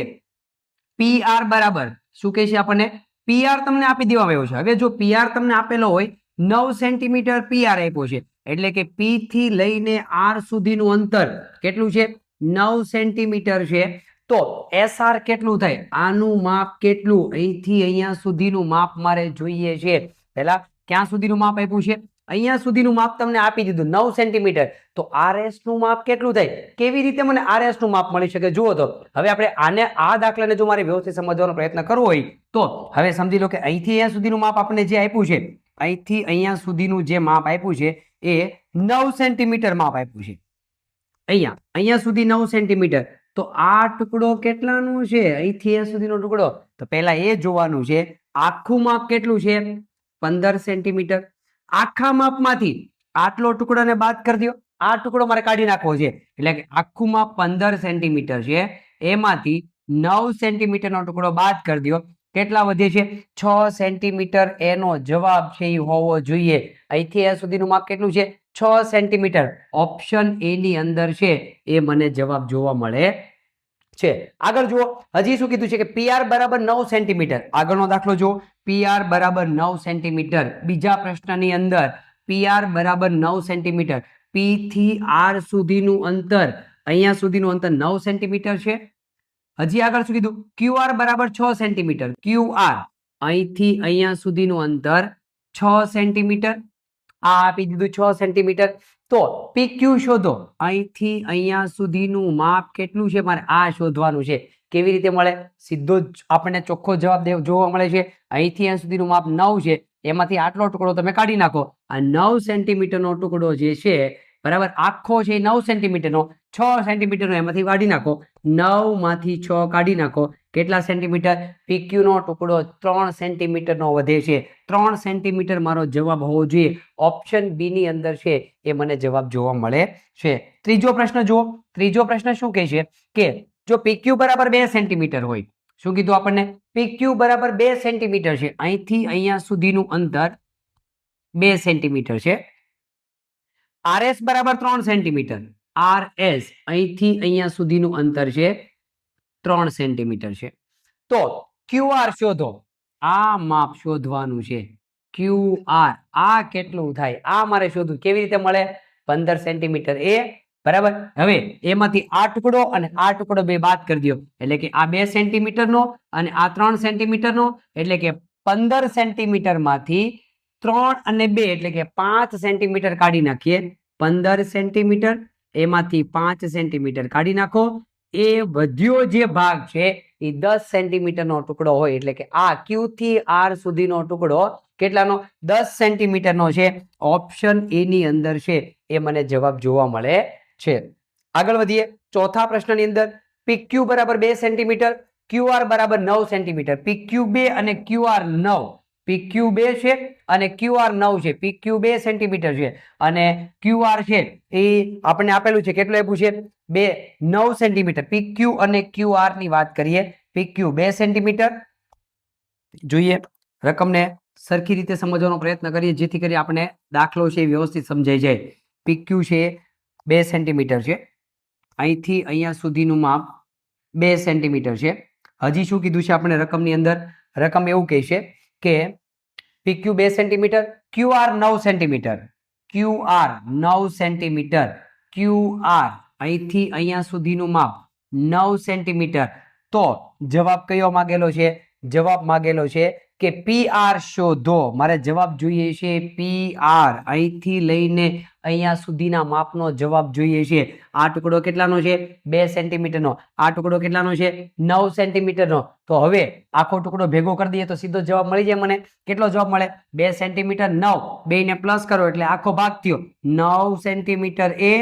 પીઆર બરાબર શું કહે છે આપણને? પીઆર તમને આપી દેવામાં આવ્યો છે. હવે જો પીઆર તમને આપેલો હોય 9 સેન્ટીમીટર પીઆર આપ્યો છે, એટલે કે પી થી લઈને આર સુધીનું અંતર કેટલું છે? 9 સેન્ટીમીટર છે. તો SR કેટલું થાય? આનું માપ કેટલું? અહીંથી અહીંયા સુધીનું માપ મારે જોઈએ છે. પહેલા ક્યાં સુધીનું માપ આપ્યું છે? અહીંયા સુધીનું માપ તમને આપી દીધું 9 સેન્ટીમીટર. તો RS નું માપ કેટલું થાય? કેવી રીતે મને RS નું માપ મળી શકે? જુઓ તો હવે આપણે આને આ દાખલાને જો મારે વ્યવસ્થિત સમજવાનો પ્રયત્ન કરવો હોય તો હવે સમજી લો કે અહીંથી અહીંયા સુધીનું માપ આપણને જે આપ્યું છે, અહીંથી અહીંયા સુધીનું જે માપ આપ્યું છે એ 9 સેન્ટીમીટર માપ આપ્યું છે. અહીંયા સુધી 9 સેન્ટીમીટર. તો આ ટુકડો કેટલાનો છે? અહીંથી અહીંયા સુધીનો ટુકડો. તો પહેલા એ જોવાનું છે આખું માપ કેટલું છે? 15 સેન્ટીમીટર. આખા માપમાંથી આટલો ટુકડાને બાદ કરી દો. આ ટુકડો મારે કાઢી નાખવો છે, એટલે કે આખું માપ 15 સેન્ટીમીટર છે, એમાંથી 9 સેન્ટીમીટરનો ટુકડો બાદ કરી દો. કેટલા વધે છે? 6 સેન્ટીમીટર. એનો જવાબ છે એ હોવો જોઈએ. અહીંથી અહીંયા સુધીનું માપ કેટલું છે? 6 સેન્ટીમીટર. ઓપ્શન એ ની અંદર છે એ મને જવાબ જોવા મળે છે. આગળ જુઓ, હજી શું કીધું છે કે PR બરાબર 9 સેન્ટીમીટર. આગળનો દાખલો જુઓ, PR બરાબર 9 સેન્ટીમીટર. બીજા પ્રશ્નની અંદર PR બરાબર 9 સેન્ટીમીટર. P થી R સુધીનું અંતર, અહીંયા સુધીનું અંતર 9 સેન્ટીમીટર છે. હજી આગળ શું કીધું? QR બરાબર 6 સેન્ટીમીટર. QR અહીંથી અહીંયા સુધીનું અંતર 6 સેન્ટીમીટર. આ આપી દીધું 6 સેન્ટીમીટર. તો PQ શોધો. અહીંથી અહીંયા સુધીનું માપ કેટલું છે મારે આ શોધવાનું છે. કેવી રીતે મળે? સીધો જ આપણને ચોખ્ખો જવાબ જોવા મળે છે. અહીંથી અહીંયા સુધીનું માપ 9 છે, એમાંથી આટલો ટુકડો તમે કાઢી નાખો. આ 9 સેન્ટીમીટરનો ટુકડો જે છે બરાબર આખો છે 9 સેન્ટીમીટરનો, 6 સેન્ટીમીટરનો એમાંથી કાઢી નાખો. 9 માંથી 6 કાઢી નાખો. કેટલા સેન્ટીમીટર? PQ નો ટુકડો 3 સેન્ટીમીટરનો વધે છે. 3 સેન્ટીમીટર મારો જવાબ હોવો જોઈએ. ઓપ્શન બી ની અંદર છે એ મને જવાબ જોવા મળે છે. ત્રીજો પ્રશ્ન જુઓ. ત્રીજો પ્રશ્ન શું કહે છે કે જો PQ બરાબર 2 સેન્ટીમીટર હોય, શું કીધું આપણને? PQ બરાબર 2 સેન્ટીમીટર છે. અહીંથી અહીંયા સુધીનું અંતર 2 સેન્ટીમીટર છે. RS બરાબર 3 સેન્ટીમીટર. RS અહીંથી અહીંયા સુધીનું અંતર છે 3 સેન્ટીમીટર છે. તો QR શોધો. આ માપ શોધવાનું છે. QR આ કેટલું થાય? આ મારે શોધવું. કેવી રીતે મળે? 15 સેન્ટીમીટર એ બરાબર. હવે એમાંથી આ ટુકડો અને આ ટુકડો બે બાદ કરી દો, એટલે કે આ 2 સેન્ટીમીટરનો અને આ 3 સેન્ટીમીટરનો, એટલે કે 15 સેન્ટીમીટર માંથી 3 અને 2 એટલે કે 5 સેન્ટીમીટર કાઢી નાખીએ. 15 સેન્ટીમીટર એમાંથી 5 સેન્ટીમીટર કાઢી નાખો. એ વધ્યો જે ભાગ છે એ 10 સેન્ટીમીટરનો ટુકડો હોય, એટલે કે આ Q થી R સુધીનો ટુકડો કેટલાનો? 10 સેન્ટીમીટરનો છે. ઓપ્શન એ ની અંદર છે એ મને જવાબ જોવા મળે છે. આગળ વધીએ. ચોથા પ્રશ્નની અંદર PQ બરાબર 2 સેન્ટીમીટર, QR બરાબર 9 સેન્ટીમીટર. PQ 2 અને QR 9. PQ 2 છે અને QR 9 છે. PQ 2 સેન્ટીમીટર છે અને QR છે એ આપણને આપેલું છે. કેટલું આપ્યું છે? 9 સેન્ટીમીટર. PQ અને QR ની વાત કરીએ. PQ 2 centimetre. જોઈએ, રકમને સરખી રીતે સમજવાનો પ્રયત્ન કરીએ જેથી કરી આપણે દાખલો છે વ્યવસ્થિત સમજાઈ જાય. PQ છે 2 સેન્ટીમીટર છે. અહીંથી અહીંયા સુધીનું માપ 2 સેન્ટીમીટર છે. હજી શું કીધું છે આપણે રકમની અંદર? રકમ એવું કહે છે કે PQ 2 centimetre, QR 9 centimetre. QR 9 centimetre. QR અહીંથી અહીંયા સુધીનું માપ 9 સેન્ટીમીટર. તો જવાબ કયો માંગેલો છે? જવાબ માંગેલો છે કે PR શોધો. મારે જવાબ જોઈએ છે PR. અહીંથી લઈને અહીંયા સુધીના માપનો જવાબ જોઈએ છે. આ ટુકડો કેટલાનો છે? 2 સેન્ટીમીટરનો. આ ટુકડો કેટલાનો છે? 9 સેન્ટીમીટરનો. તો હવે આખો ટુકડો ભેગો કરી દઈએ તો સીધો જવાબ મળી જાય મને. કેટલો જવાબ મળે? 2 સેન્ટીમીટર 9. 2 ને પ્લસ કરો એટલે આખો ભાગ થયો. 9 સેન્ટીમીટર એ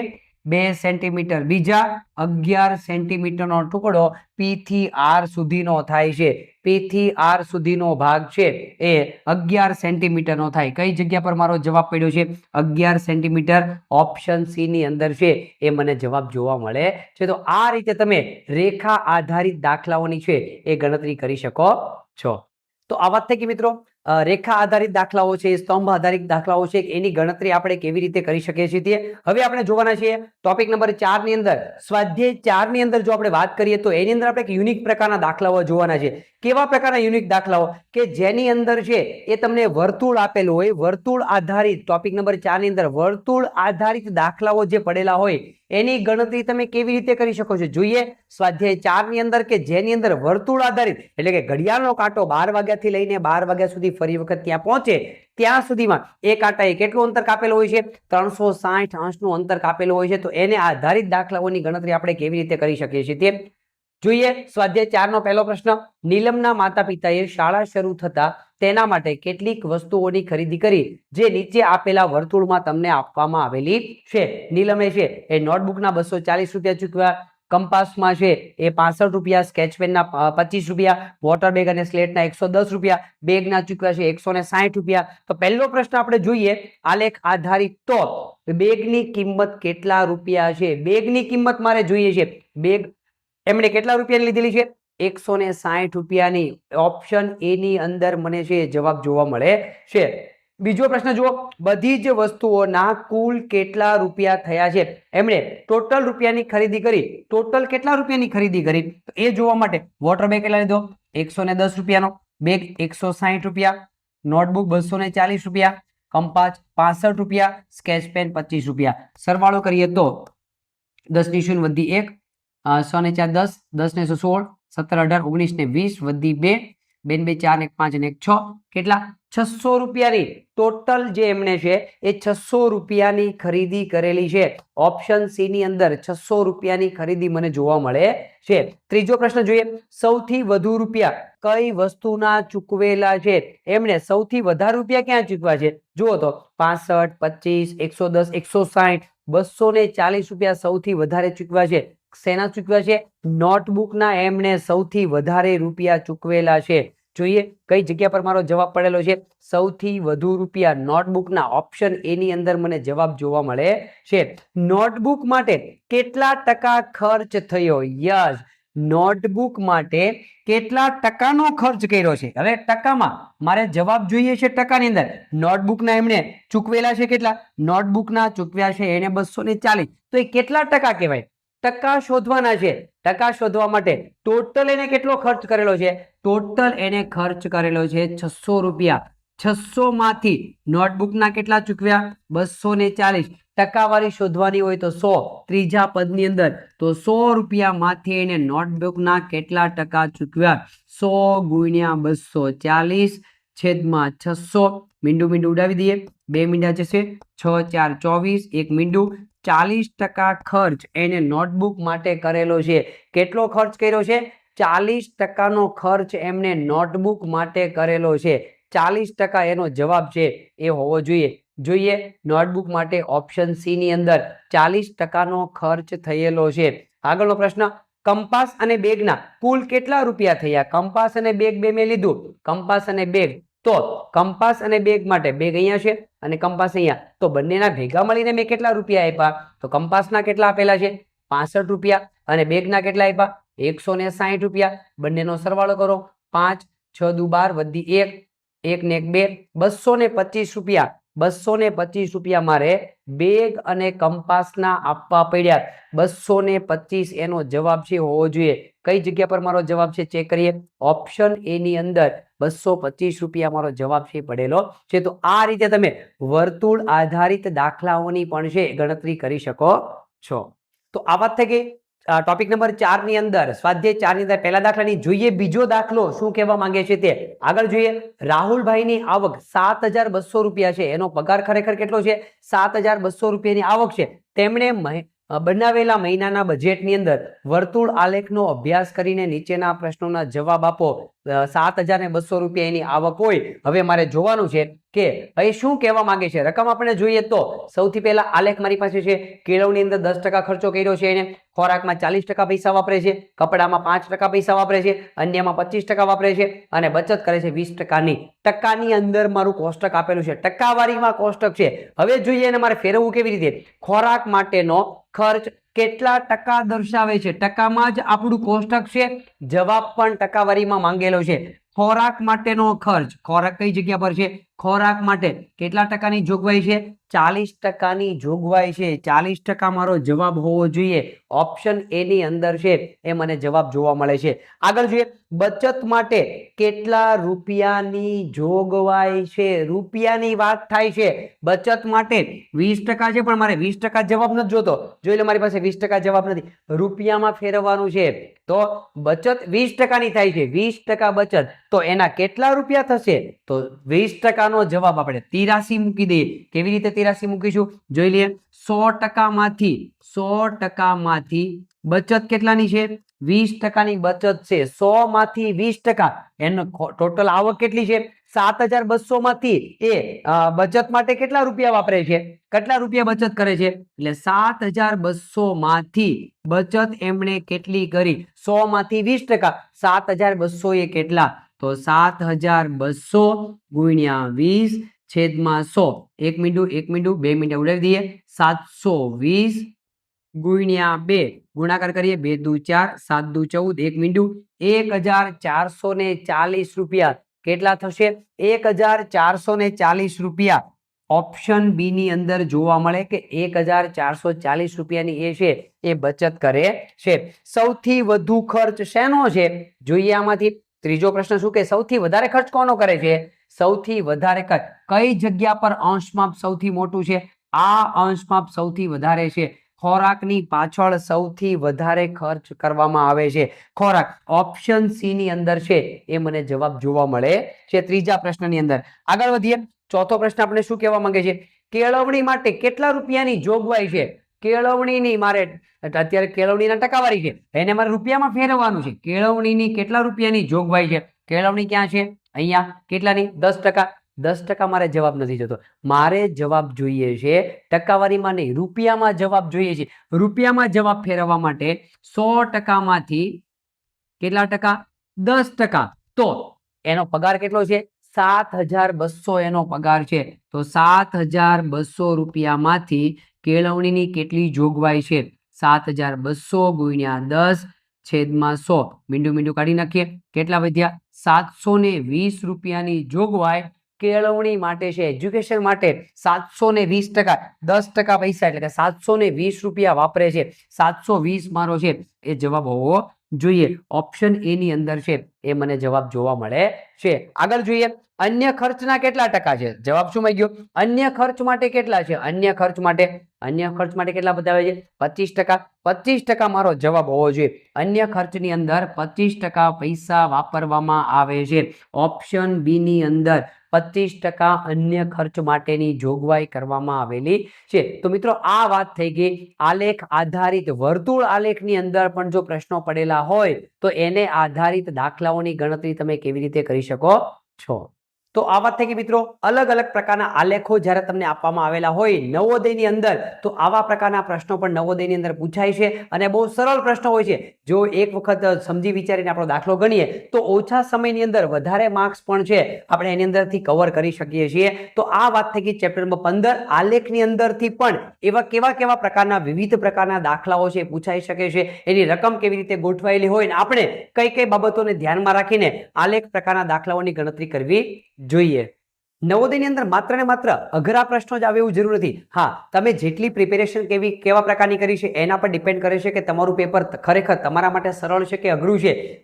2 સેન્ટીમીટર બીજા 11 સેન્ટીમીટરનો ટુકડો P થી R સુધીનો થાય છે. P થી R સુધીનો ભાગ છે એ 11 સેન્ટીમીટરનો થાય. કઈ જગ્યા પર મારો જવાબ પડ્યો છે? 11 સેન્ટીમીટર. ઓપ્શન સી ની અંદર છે એ મને જવાબ જોવા મળે છે. તો આ રીતે તમે રેખા આધારિત દાખલાઓની છે એ ગણતરી કરી શકો છો. તો આ વાત થઈ કે મિત્રો રેખા આધારિત દાખલાઓ છે, સ્તંભ આધારિત દાખલાઓ છે, એની ગણતરી આપણે કેવી રીતે કરી શકીએ છીએ. હવે આપણે જોવાના છીએ ટોપિક નંબર 4 ની અંદર. સ્વાધ્યાય 4 ની અંદર જો આપણે વાત કરીએ તો એની અંદર આપણે એક યુનિક પ્રકારના દાખલાઓ જોવાના છે. કેવા પ્રકારના યુનિક દાખલાઓ? કે જેની અંદર છે એ તમને વર્તુળ આપેલું હોય. વર્તુળ આધારિત ટોપિક નંબર 4 ની અંદર વર્તુળ આધારિત દાખલાઓ જે પડેલા હોય એની ગણતરી તમે કેવી રીતે કરી શકો છો જોઈએ સ્વાધ્યાય 4 ની અંદર કે જેની અંદર વર્તુળ આધારિત એટલે કે ઘડિયાળનો કાંટો 12 વાગ્યાથી લઈને 12 વાગ્યા સુધી ફરી વખત ત્યાં પહોંચે ત્યાં સુધીમાં એ કાંટાએ કેટલું અંતર કાપેલું હોય છે 360 અંશનું અંતર કાપેલું હોય છે. તો એને આધારિત દાખલાઓની ગણતરી આપણે કેવી રીતે કરી શકીએ છીએ તે જોઈએ. સ્વાધ્યાય 4 નો પહેલો પ્રશ્ન, નીલમના માતા પિતાએ શાળા શરૂ થતા તેના માટે કેટલીક વસ્તુઓની ખરીદી કરી જે નીચે આપેલા વર્તુળમાં તમને આપવામાં આવેલી છે. નીલમે છે એ નોટબુકના 240 રૂપિયા ચૂકવ્યા, કંપાસમાં છે એ 65 રૂપિયા, સ્કેચ પેનના 25 રૂપિયા, વોટર બેગ અને સ્લેટના 110 રૂપિયા, બેગના ચૂકવ્યા છે 160 રૂપિયા. તો પહેલો પ્રશ્ન આપણે જોઈએ આલેખ આધારિત તો બેગની કિંમત કેટલા રૂપિયા છે. બેગની કિંમત મારે જોઈએ છે. બેગ એમણે કેટલા રૂપિયાની લીધેલી છે 160 રૂપિયાની. ઓપ્શન એ ની અંદર મને છે જવાબ જોવા મળે છે. બીજો પ્રશ્ન જુઓ, બધી જ વસ્તુઓના કુલ કેટલા રૂપિયા થયા છે. એમણે ટોટલ રૂપિયાની ખરીદી કરી. ટોટલ કેટલા રૂપિયાની ખરીદી કરી એ જોવા માટે વોટર બેગ કેટલા લીધો 110 રૂપિયાનો, બેગ 160 રૂપિયા, નોટબુક 240 રૂપિયા, કંપાસ 65 રૂપિયા, સ્કેચ પેન 25 રૂપિયા. સરવાળો કરીએ તો 10 ની શૂન્ય વધી 1, 100 ને 4 10, 10 ને 16, 17 18 19 ને 20 વધી 2, 2 ને 2 4 ને 5 ને 1 6, કેટલા 600 રૂપિયાની ટોટલ જે એમણે છે એ 600 રૂપિયાની ખરીદી કરેલી છે. ઓપ્શન સી ની અંદર 600 રૂપિયાની ખરીદી મને જોવા મળે છે. ત્રીજો પ્રશ્ન જોઈએ, સૌથી વધુ રૂપિયા કઈ વસ્તુના ચૂકવેલા છે. એમણે સૌથી વધારે રૂપિયા ક્યાં ચૂકવ્યા છે જુઓ તો 65 25 110 160 240 રૂપિયા સૌથી વધારે ચૂકવ્યા છે. શેના ચૂકવ્યા છે નોટબુકના એમણે સૌથી વધારે રૂપિયા ચૂકવેલા છે. જોઈએ કઈ જગ્યા પર મારો જવાબ પડેલો છે સૌથી વધુ રૂપિયા નોટબુકના. ઓપ્શન એ ની અંદર મને જવાબ જોવા મળે છે. નોટબુક માટે કેટલા ટકા ખર્ચ થયો. યસ, નોટબુક માટે કેટલા ટકાનો ખર્ચ કર્યો છે. હવે ટકામાં મારે જવાબ જોઈએ છે ટકાની અંદર. નોટબુકના એમણે ચૂકવેલા છે કેટલા, નોટબુકના ચૂકવ્યા છે એને 240. તો એ કેટલા ટકા કહેવાય, ટકા શોધવાના છે. ટકા શોધવા માટે ટોટલ એને કેટલો ખર્ચ કરેલો છે, ટોટલ એને ખર્ચ કરેલો છે 600 રૂપિયા. 600 માંથી નોટબુકના કેટલા ચૂકવ્યા 240. ટકાવારી શોધવાની હોય તો 100 ત્રીજા પદની અંદર, તો 100 રૂપિયા માંથી એને નોટબુકના કેટલા ટકા ચૂકવ્યા 100 ગુણ્યા 240 છેદમાં 600. મીંડું મીંડું ઉડાવી દઈએ, 2 મીંડા જશે, 6 4 24, 1 મીંડું. 40% ખર્ચ એને નોટબુક માટે કરેલો છે. કેટલો ખર્ચ કર્યો છે 40%નો ખર્ચ એમને નોટબુક માટે કરેલો છે. 40% એનો જવાબ છે એ હોવો જોઈએ. જોઈએ નોટબુક માટે ઓપ્શન સી ની અંદર 40%નો ખર્ચ થયેલો છે. આગળનો પ્રશ્ન, કંપાસ અને બેગના કુલ કેટલા રૂપિયા થયા. કંપાસ અને બેગ બે મેં લીધું, કંપાસ અને બેગ. તો કંપાસ અને બેગ માટે બેગ અહીંયા છે અને કંપાસ અહીંયા, તો બંનેના ભેગા મળીને મેં કેટલા રૂપિયા આપ્યા તો કંપાસના કેટલા આપેલા છે 65 રૂપિયા અને બેગના કેટલા આપ્યા 160 રૂપિયા. બંનેનો સરવાળો કરો, 5 6 દુ 12 વધી 1, 1 ને 1 2, 225 રૂપિયા. 225 રૂપિયા મારે બેગ અને કંપાસના આપવા પડ્યા. 225 એનો જવાબ છે હોવો જોઈએ. કઈ જગ્યા પર મારો જવાબ છે ચેક કરીએ. ઓપ્શન એ ની અંદર 225 રૂપિયા મારો જવાબ છે પડેલો છે. તો આ રીતે તમે વર્તુળ આધારિત દાખલાઓની પણ છે ગણતરી કરી શકો છો. તો આ વાત થઈ ગઈ ટોપિક નંબર 4 ની અંદર, સ્વાધ્યાય 4 ની અંદર પહેલા દાખલાની. જોઈએ બીજો દાખલો શું કહેવા માંગે છે તે આગળ જોઈએ. રાહુલભાઈની આવક 7200 રૂપિયા છે. એનો પગાર ખરેખર કેટલો છે 7200 રૂપિયાની આવક છે. તેમણે બનાવેલા મહિનાના બજેટની અંદર વર્તુળ આલેખનો અભ્યાસ કરીને નીચેના પ્રશ્નોના જવાબ આપો. 7200 રૂપિયા એની આવક હોય. હવે મારે જોવાનું છે કે અહીં શું કહેવા માંગે છે. રકમ આપણે જોઈએ તો સૌથી પહેલા આલેખ મારી પાસે છે. કેળવણી અંદર 10% ખર્ચો કર્યો છે એને, ખોરાકમાં 40% પૈસા વાપરે છે, કપડામાં 5% પૈસા વાપરે છે, અન્યમાં 25% વાપરે છે અને બચત કરે છે 20%ની. ટકાની અંદર મારું કોષ્ટક આપેલું છે, ટકાવારીમાં કોષ્ટક છે. હવે જોઈએ એને મારે ફેરવવું કેવી રીતે. ખોરાક માટેનો ખર્ચ કેટલા ટકા દર્શાવે છે, ટકામાં જ આપણું કોષ્ટક છે. જવાબ પણ ટકાવારીમાં માંગેલો છે. ખોરાક માટેનો ખર્ચ, ખોરાક કઈ જગ્યા પર છે, ખોરાક માટે કેટલા ટકાની જોગવાઈ છે 40% જોગવાઈ છે. 40% મારો જવાબ હોવો જોઈએ. ઓપ્શન એ ની અંદર છે એ મને જવાબ જોવા મળે છે. આગળ જોઈએ, બચત માટે કેટલા રૂપિયાની જોગવાઈ છે? રૂપિયાની વાત થાય છે. બચત માટે 20% છે, પણ મારે 20% જવાબ નથી જોતો. જોઈ લો, મારી પાસે 20% જવાબ નથી. રૂપિયામાં ફેરવવાનું છે તો બચત 20% થાય છે. 20% બચત, તો એના કેટલા રૂપિયા થશે? તો 20% નો જવાબ આપણે 83 મૂકી દઈએ. કેવી રીતે 83 મૂકીશું? જોઈ લઈએ. 100% માંથી બચત કેટલાની છે? 20% બચત છે. 100 માંથી 20%, એનો ટોટલ આવક કેટલી છે? 7,200 માંથી એ બચત માટે કેટલા રૂપિયા વાપરે છે? કેટલા રૂપિયા બચત કરે છે? એટલે 7,200 માંથી બચત એમણે કેટલી કરી? 100 માંથી 20%, 7,200 એ કેટલા? તો 7,200 ગુણ્યા 20 છેદમાં 100. 1 મિનિટ 2 મિનિટ ઉડાવી દઈએ. 720 ગુણ્યા 2 ગુણાકાર કરીએ. 2 દુ 4, 7 દુ 14, 1 મિનિટ 1,440 રૂપિયા કેટલા થશે? 1,440 રૂપિયા ઓપ્શન બી ની અંદર જોવા મળે કે 1,440 રૂપિયાની એ છે એ બચત કરે છે. સૌથી વધુ ખર્ચ શેનો છે? જોઈએ આમાંથી. ત્રીજો પ્રશ્ન શું કે સૌથી વધારે ખર્ચ કોનો કરે છે? સૌથી વધારે ખર્ચ કઈ જગ્યા પર અંશમાપ સૌથી મોટું છે? આ અંશમાપ સૌથી વધારે છે. ખોરાકની પાછળ સૌથી વધારે ખર્ચ કરવામાં આવે છે. ખોરાક ઓપ્શન સી ની અંદર છે એ મને જવાબ જોવા મળે છે ત્રીજા પ્રશ્નની અંદર. આગળ વધીએ. ચોથો પ્રશ્ન આપણે શું કહેવા માંગે છે? કેળવણી માટે કેટલા રૂપિયાની જોગવાઈ છે? કેળવણીની મારે અત્યારે કેળવણીના ટકાવારી છે, એને મારે રૂપિયામાં ફેરવવાનું છે. કેળવણીની કેટલા રૂપિયાની જોગવાઈ છે? કેળવણી ક્યાં છે? અહીંયા. કેટલાની? 10%. 10% મારે જવાબ નથી જોતો. મારે જવાબ જોઈએ છે ટકાવારીમાં નહીં, રૂપિયામાં જવાબ જોઈએ છે. રૂપિયામાં જવાબ ફેરવવા માટે 100% માંથી કેટલા ટકા? 10%. તો એનો પગાર કેટલો છે? 7,200 એનો પગાર છે. તો 7,200 રૂપિયામાંથી કેળવણીની કેટલી જોગવાઈ છે? 7,200 ગુણ્યા 10 છેદમાં 100. મીંડું કાઢી નાખીએ. કેટલા વધ્યા? 720 રૂપિયાની જોગવાઈ કેળવણી માટે છે. એજ્યુકેશન માટે 720%, 10% પૈસા એટલે કે 720 રૂપિયા વાપરે છે. 720 મારો છે એ જવાબ હોવો જોઈએ. ઓપ્શન એ ની અંદર છે એ મને જવાબ જોવા મળે છે. આગળ જોઈએ. અન્ય ખર્ચના કેટલા ટકા છે? જવાબ શું મળી ગયો? અન્ય ખર્ચ માટે કેટલા છે? અન્ય ખર્ચ માટે કેટલા બતાવે છે? 25%. 25% મારો જવાબ હોવો જોઈએ. અન્ય ખર્ચની અંદર 25% પૈસા વાપરવામાં આવે છે. ઓપ્શન બી ની અંદર 25% અન્ય ખર્ચ માટેની જોગવાઈ કરવામાં આવેલી છે. તો મિત્રો આ વાત થઈ ગઈ આલેખ આધારિત. વર્તુળ આલેખની અંદર પણ જો પ્રશ્નો પડેલા હોય તો એને આધારિત દાખલાઓની ગણતરી તમે કેવી રીતે કરી શકો છો. તો આ વાત થઈ ગઈ મિત્રો અલગ અલગ પ્રકારના આલેખો જ્યારે તમને આપવામાં આવેલા હોય નવોદયની અંદર, તો આવા પ્રકારના પ્રશ્નો પણ નવોદયની અંદર પૂછાય છે અને બહુ સરળ પ્રશ્નો હોય છે. જો એક વખત સમજી વિચારીને આપણો દાખલો ગણીએ તો ઓછા સમયની અંદર વધારે માર્ક્સ પણ છે આપણે એની અંદરથી કવર કરી શકીએ છીએ. તો આ વાત થઈ ગઈ ચેપ્ટર નંબર 15. આલેખની અંદરથી પણ એવા કેવા પ્રકારના વિવિધ પ્રકારના દાખલાઓ છે પૂછાઈ શકે છે, એની રકમ કેવી રીતે ગોઠવાયેલી હોય ને આપણે કઈ બાબતોને ધ્યાનમાં રાખીને આલેખ પ્રકારના દાખલાઓની ગણતરી કરવી જોઈએ. નવોદયની અંદર માત્ર ને માત્ર અઘરા પ્રશ્નો જ આવે એવું જરૂર નથી. હા, તમે જેટલી પ્રિપેરેશન કેવા પ્રકારની કરી છે એના પર ડિપેન્ડ કરે છે કે તમારું પેપર ખરેખર તમારા માટે સરળ છે કે અઘરું છે.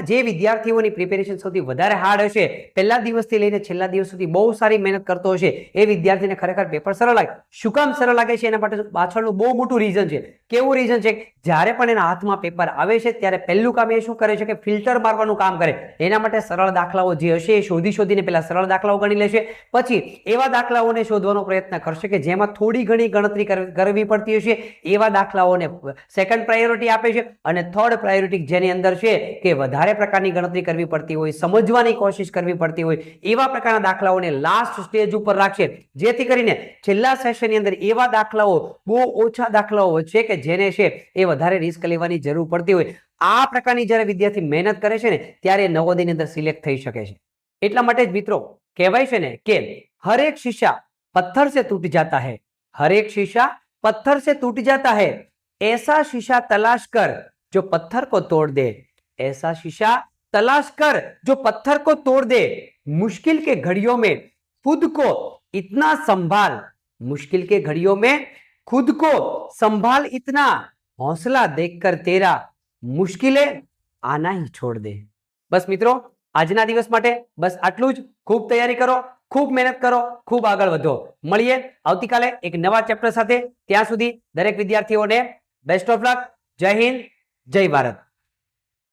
જે વિદ્યાર્થીઓની પ્રિપેરેશન સૌથી વધારે હાર્ડ હશે, પહેલા દિવસથી લઈને છેલ્લા દિવસ સુધી બહુ સારી મહેનત કરતો હશે, એ વિદ્યાર્થીને ખરેખર પેપર સરળ લાગે. શું કામ સરળ લાગે છે? એના માટે પાછળનું બહુ મોટું રીઝન છે. કેવું રીઝન છે? જ્યારે પણ એના હાથમાં પેપર આવે છે ત્યારે પહેલું કામ એ શું કરે છે કે ફિલ્ટર મારવાનું કામ કરે. એના માટે સરળ દાખલાઓ જે હશે એ શોધીને પહેલા સરળ દાખલાઓ ગણી લેશે. પછી એવા દાખલાઓને શોધવાનો પ્રયત્ન કરશે કે જેમાં થોડી ઘણી ગણતરી કરવી પડતી હશે, એવા દાખલાઓને સેકન્ડ પ્રાયોરિટી આપે છે. અને થર્ડ પ્રાયોરિટી જેની અંદર છે કે વધારે પ્રકારની ગણતરી કરવી પડતી હોય, સમજવાની કોશિશ કરવી પડતી હોય, એવા પ્રકારના દાખલાઓને લાસ્ટ સ્ટેજ ઉપર રાખશે, જેથી કરીને છેલ્લા સેશનની અંદર એવા દાખલાઓ બહુ ઓછા દાખલાઓ છે કે જેને છે એ વધારે રિસ્ક લેવાની જરૂર પડતી હોય. આ પ્રકારની જ્યારે વિદ્યાર્થી મહેનત કરે છે ને ત્યારે નવોદયની અંદર સિલેક્ટ થઈ શકે છે. એટલા માટે જ મિત્રો કહેવાય છે ને કે हर एक शीशा पत्थर से टूट जाता है, हर एक शीशा पत्थर से टूट जाता है, ऐसा शीशा तलाश कर जो पत्थर को तोड़ दे, ऐसा शीशा तलाश कर जो पत्थर को तोड़ दे, मुश्किल के घड़ियों में खुद को इतना संभाल मुश्किल के घड़ियों में खुद को संभाल, इतना हौसला देखकर तेरा मुश्किलें आना ही छोड़ दे. बस મિત્રો, આજના દિવસ માટે બસ આટલું જ. ખૂબ તૈયારી કરો, ખૂબ મહેનત કરો, ખૂબ આગળ વધો. મળીએ આવતીકાલે એક નવા ચેપ્ટર સાથે. ત્યાં સુધી દરેક વિદ્યાર્થીઓને બેસ્ટ ઓફ લક. જય હિન્દ, જય ભારત.